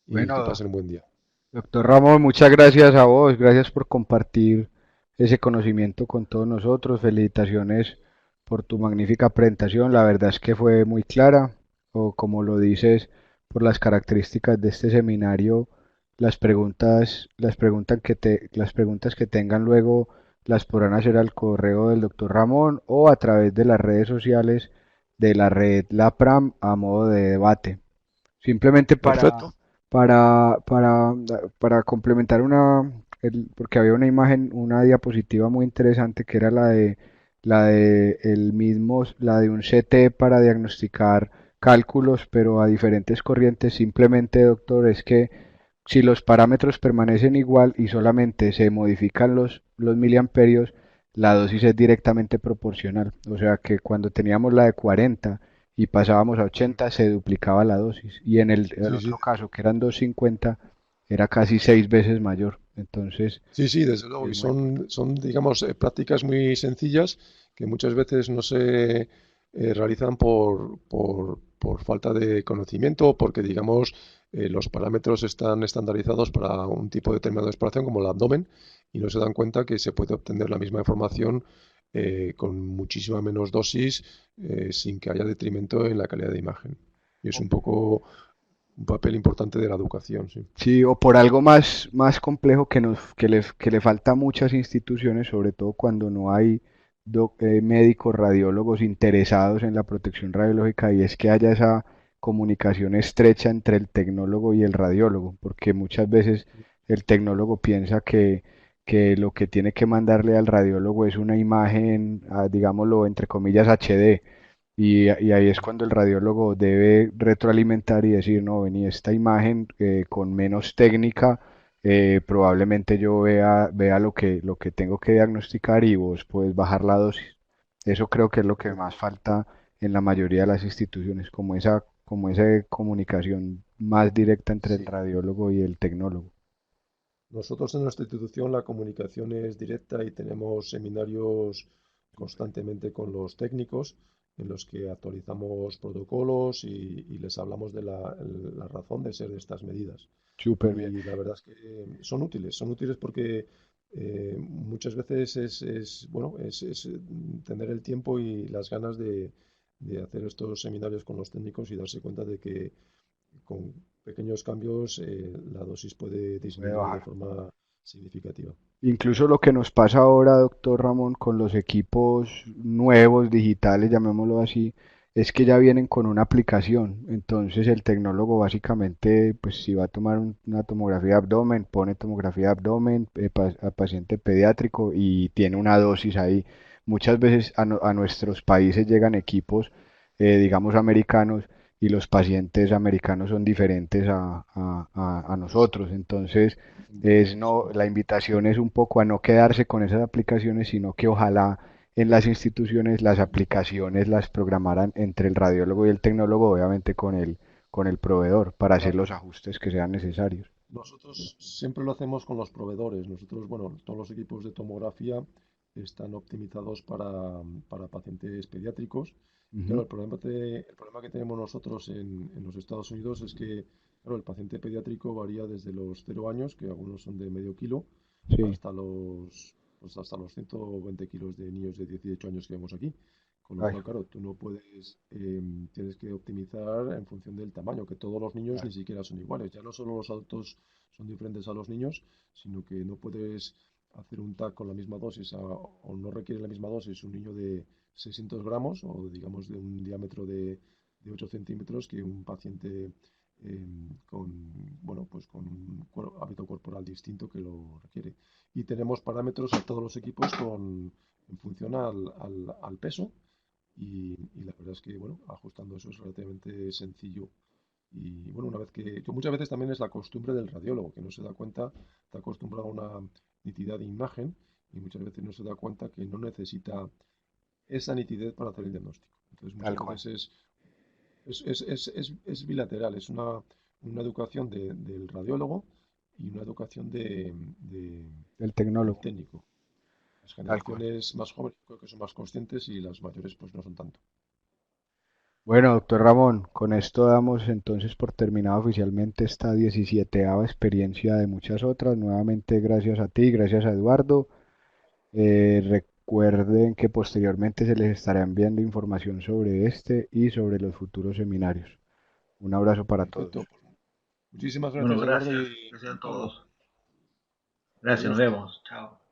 y que Bueno, pasen un buen día. doctor Ramón, muchas gracias a vos, gracias por compartir ese conocimiento con todos nosotros. Felicitaciones por tu magnífica presentación. La verdad es que fue muy clara, o como lo dices, por las características de este seminario, las preguntas que tengan luego las podrán hacer al correo del doctor Ramón o a través de las redes sociales de la red LAPRAM a modo de debate. Simplemente Perfecto. para complementar porque había una imagen, una diapositiva muy interesante que era la de un CT para diagnosticar cálculos, pero a diferentes corrientes. Simplemente, doctor, es que si los parámetros permanecen igual y solamente se modifican los miliamperios, la dosis es directamente proporcional. O sea que cuando teníamos la de 40 y pasábamos a 80 se duplicaba la dosis. Y en el Sí, otro sí. caso, que eran 250 era casi 6 veces mayor. Entonces, Sí, sí, desde luego. es Y muy son digamos, prácticas muy sencillas que muchas veces no se realizan por falta de conocimiento o porque, digamos, los parámetros están estandarizados para un tipo determinado de exploración, como el abdomen, y no se dan cuenta que se puede obtener la misma información con muchísima menos dosis sin que haya detrimento en la calidad de imagen. Y es un poco un papel importante de la educación, sí. Sí, o por algo más complejo que le falta a muchas instituciones, sobre todo cuando no hay médicos, radiólogos interesados en la protección radiológica, y es que haya esa comunicación estrecha entre el tecnólogo y el radiólogo, porque muchas veces el tecnólogo piensa que lo que tiene que mandarle al radiólogo es una imagen, digámoslo, entre comillas, HD. Y ahí es cuando el radiólogo debe retroalimentar y decir, no, vení, esta imagen con menos técnica, probablemente yo vea lo que tengo que diagnosticar y vos puedes bajar la dosis. Eso creo que es lo que más falta en la mayoría de las instituciones, como esa comunicación más directa entre el Sí. radiólogo y el tecnólogo. Nosotros en nuestra institución la comunicación es directa y tenemos seminarios constantemente con los técnicos en los que actualizamos protocolos y les hablamos de la razón de ser de estas medidas. Súper bien. Y la verdad es que son útiles porque muchas veces bueno, es tener el tiempo y las ganas de hacer estos seminarios con los técnicos y darse cuenta de que con pequeños cambios la dosis puede Puede disminuir de bajar. forma significativa. Incluso lo que nos pasa ahora, doctor Ramón, con los equipos nuevos, digitales, llamémoslo así, es que ya vienen con una aplicación. Entonces el tecnólogo básicamente, pues si va a tomar una tomografía de abdomen, pone tomografía de abdomen a paciente pediátrico y tiene una dosis ahí. Muchas veces a nuestros países llegan equipos, digamos, americanos y los pacientes americanos son diferentes a nosotros. Entonces es no, la invitación es un poco a no quedarse con esas aplicaciones, sino que ojalá en las instituciones las aplicaciones las programaran entre el radiólogo y el tecnólogo, obviamente con el proveedor, para hacer Claro. los ajustes que sean necesarios. Nosotros siempre lo hacemos con los proveedores. Nosotros, bueno, todos los equipos de tomografía están optimizados para pacientes pediátricos. Y claro, Ujú. el problema que tenemos nosotros en los Estados Unidos es que, claro, el paciente pediátrico varía desde los 0 años, que algunos son de medio kilo, Sí, hasta los 120 kilos de niños de 18 años que vemos aquí. Con lo ay, cual, claro, tú no puedes, tienes que optimizar en función del tamaño, que todos los niños claro. ni siquiera son iguales. Ya no solo los adultos son diferentes a los niños, sino que no puedes hacer un TAC con la misma dosis o no requiere la misma dosis un niño de 600 gramos o digamos de un diámetro de 8 centímetros que un paciente con, bueno, pues con un hábito corporal distinto que lo requiere. Y tenemos parámetros a todos los equipos en función al peso y la verdad es que, bueno, ajustando eso es relativamente sencillo. Y bueno, que muchas veces también es la costumbre del radiólogo, que no se da cuenta, está acostumbrado a una nitidez de imagen y muchas veces no se da cuenta que no necesita esa nitidez para hacer el diagnóstico. Entonces Tal muchas cual. veces es bilateral, es una educación del radiólogo y una educación El del tecnólogo. técnico. Las Tal cual. generaciones más jóvenes creo que son más conscientes y las mayores pues no son tanto. Bueno, doctor Ramón, con esto damos entonces por terminada oficialmente esta 17ª experiencia de muchas otras. Nuevamente gracias a ti, gracias a Eduardo. Recuerden que posteriormente se les estará enviando información sobre este y sobre los futuros seminarios. Un abrazo para todos. Perfecto. Pues, muchísimas Bueno, gracias, Eduardo, gracias. y Gracias a Pablo. todos. Gracias, nos Adiós. vemos. Chao.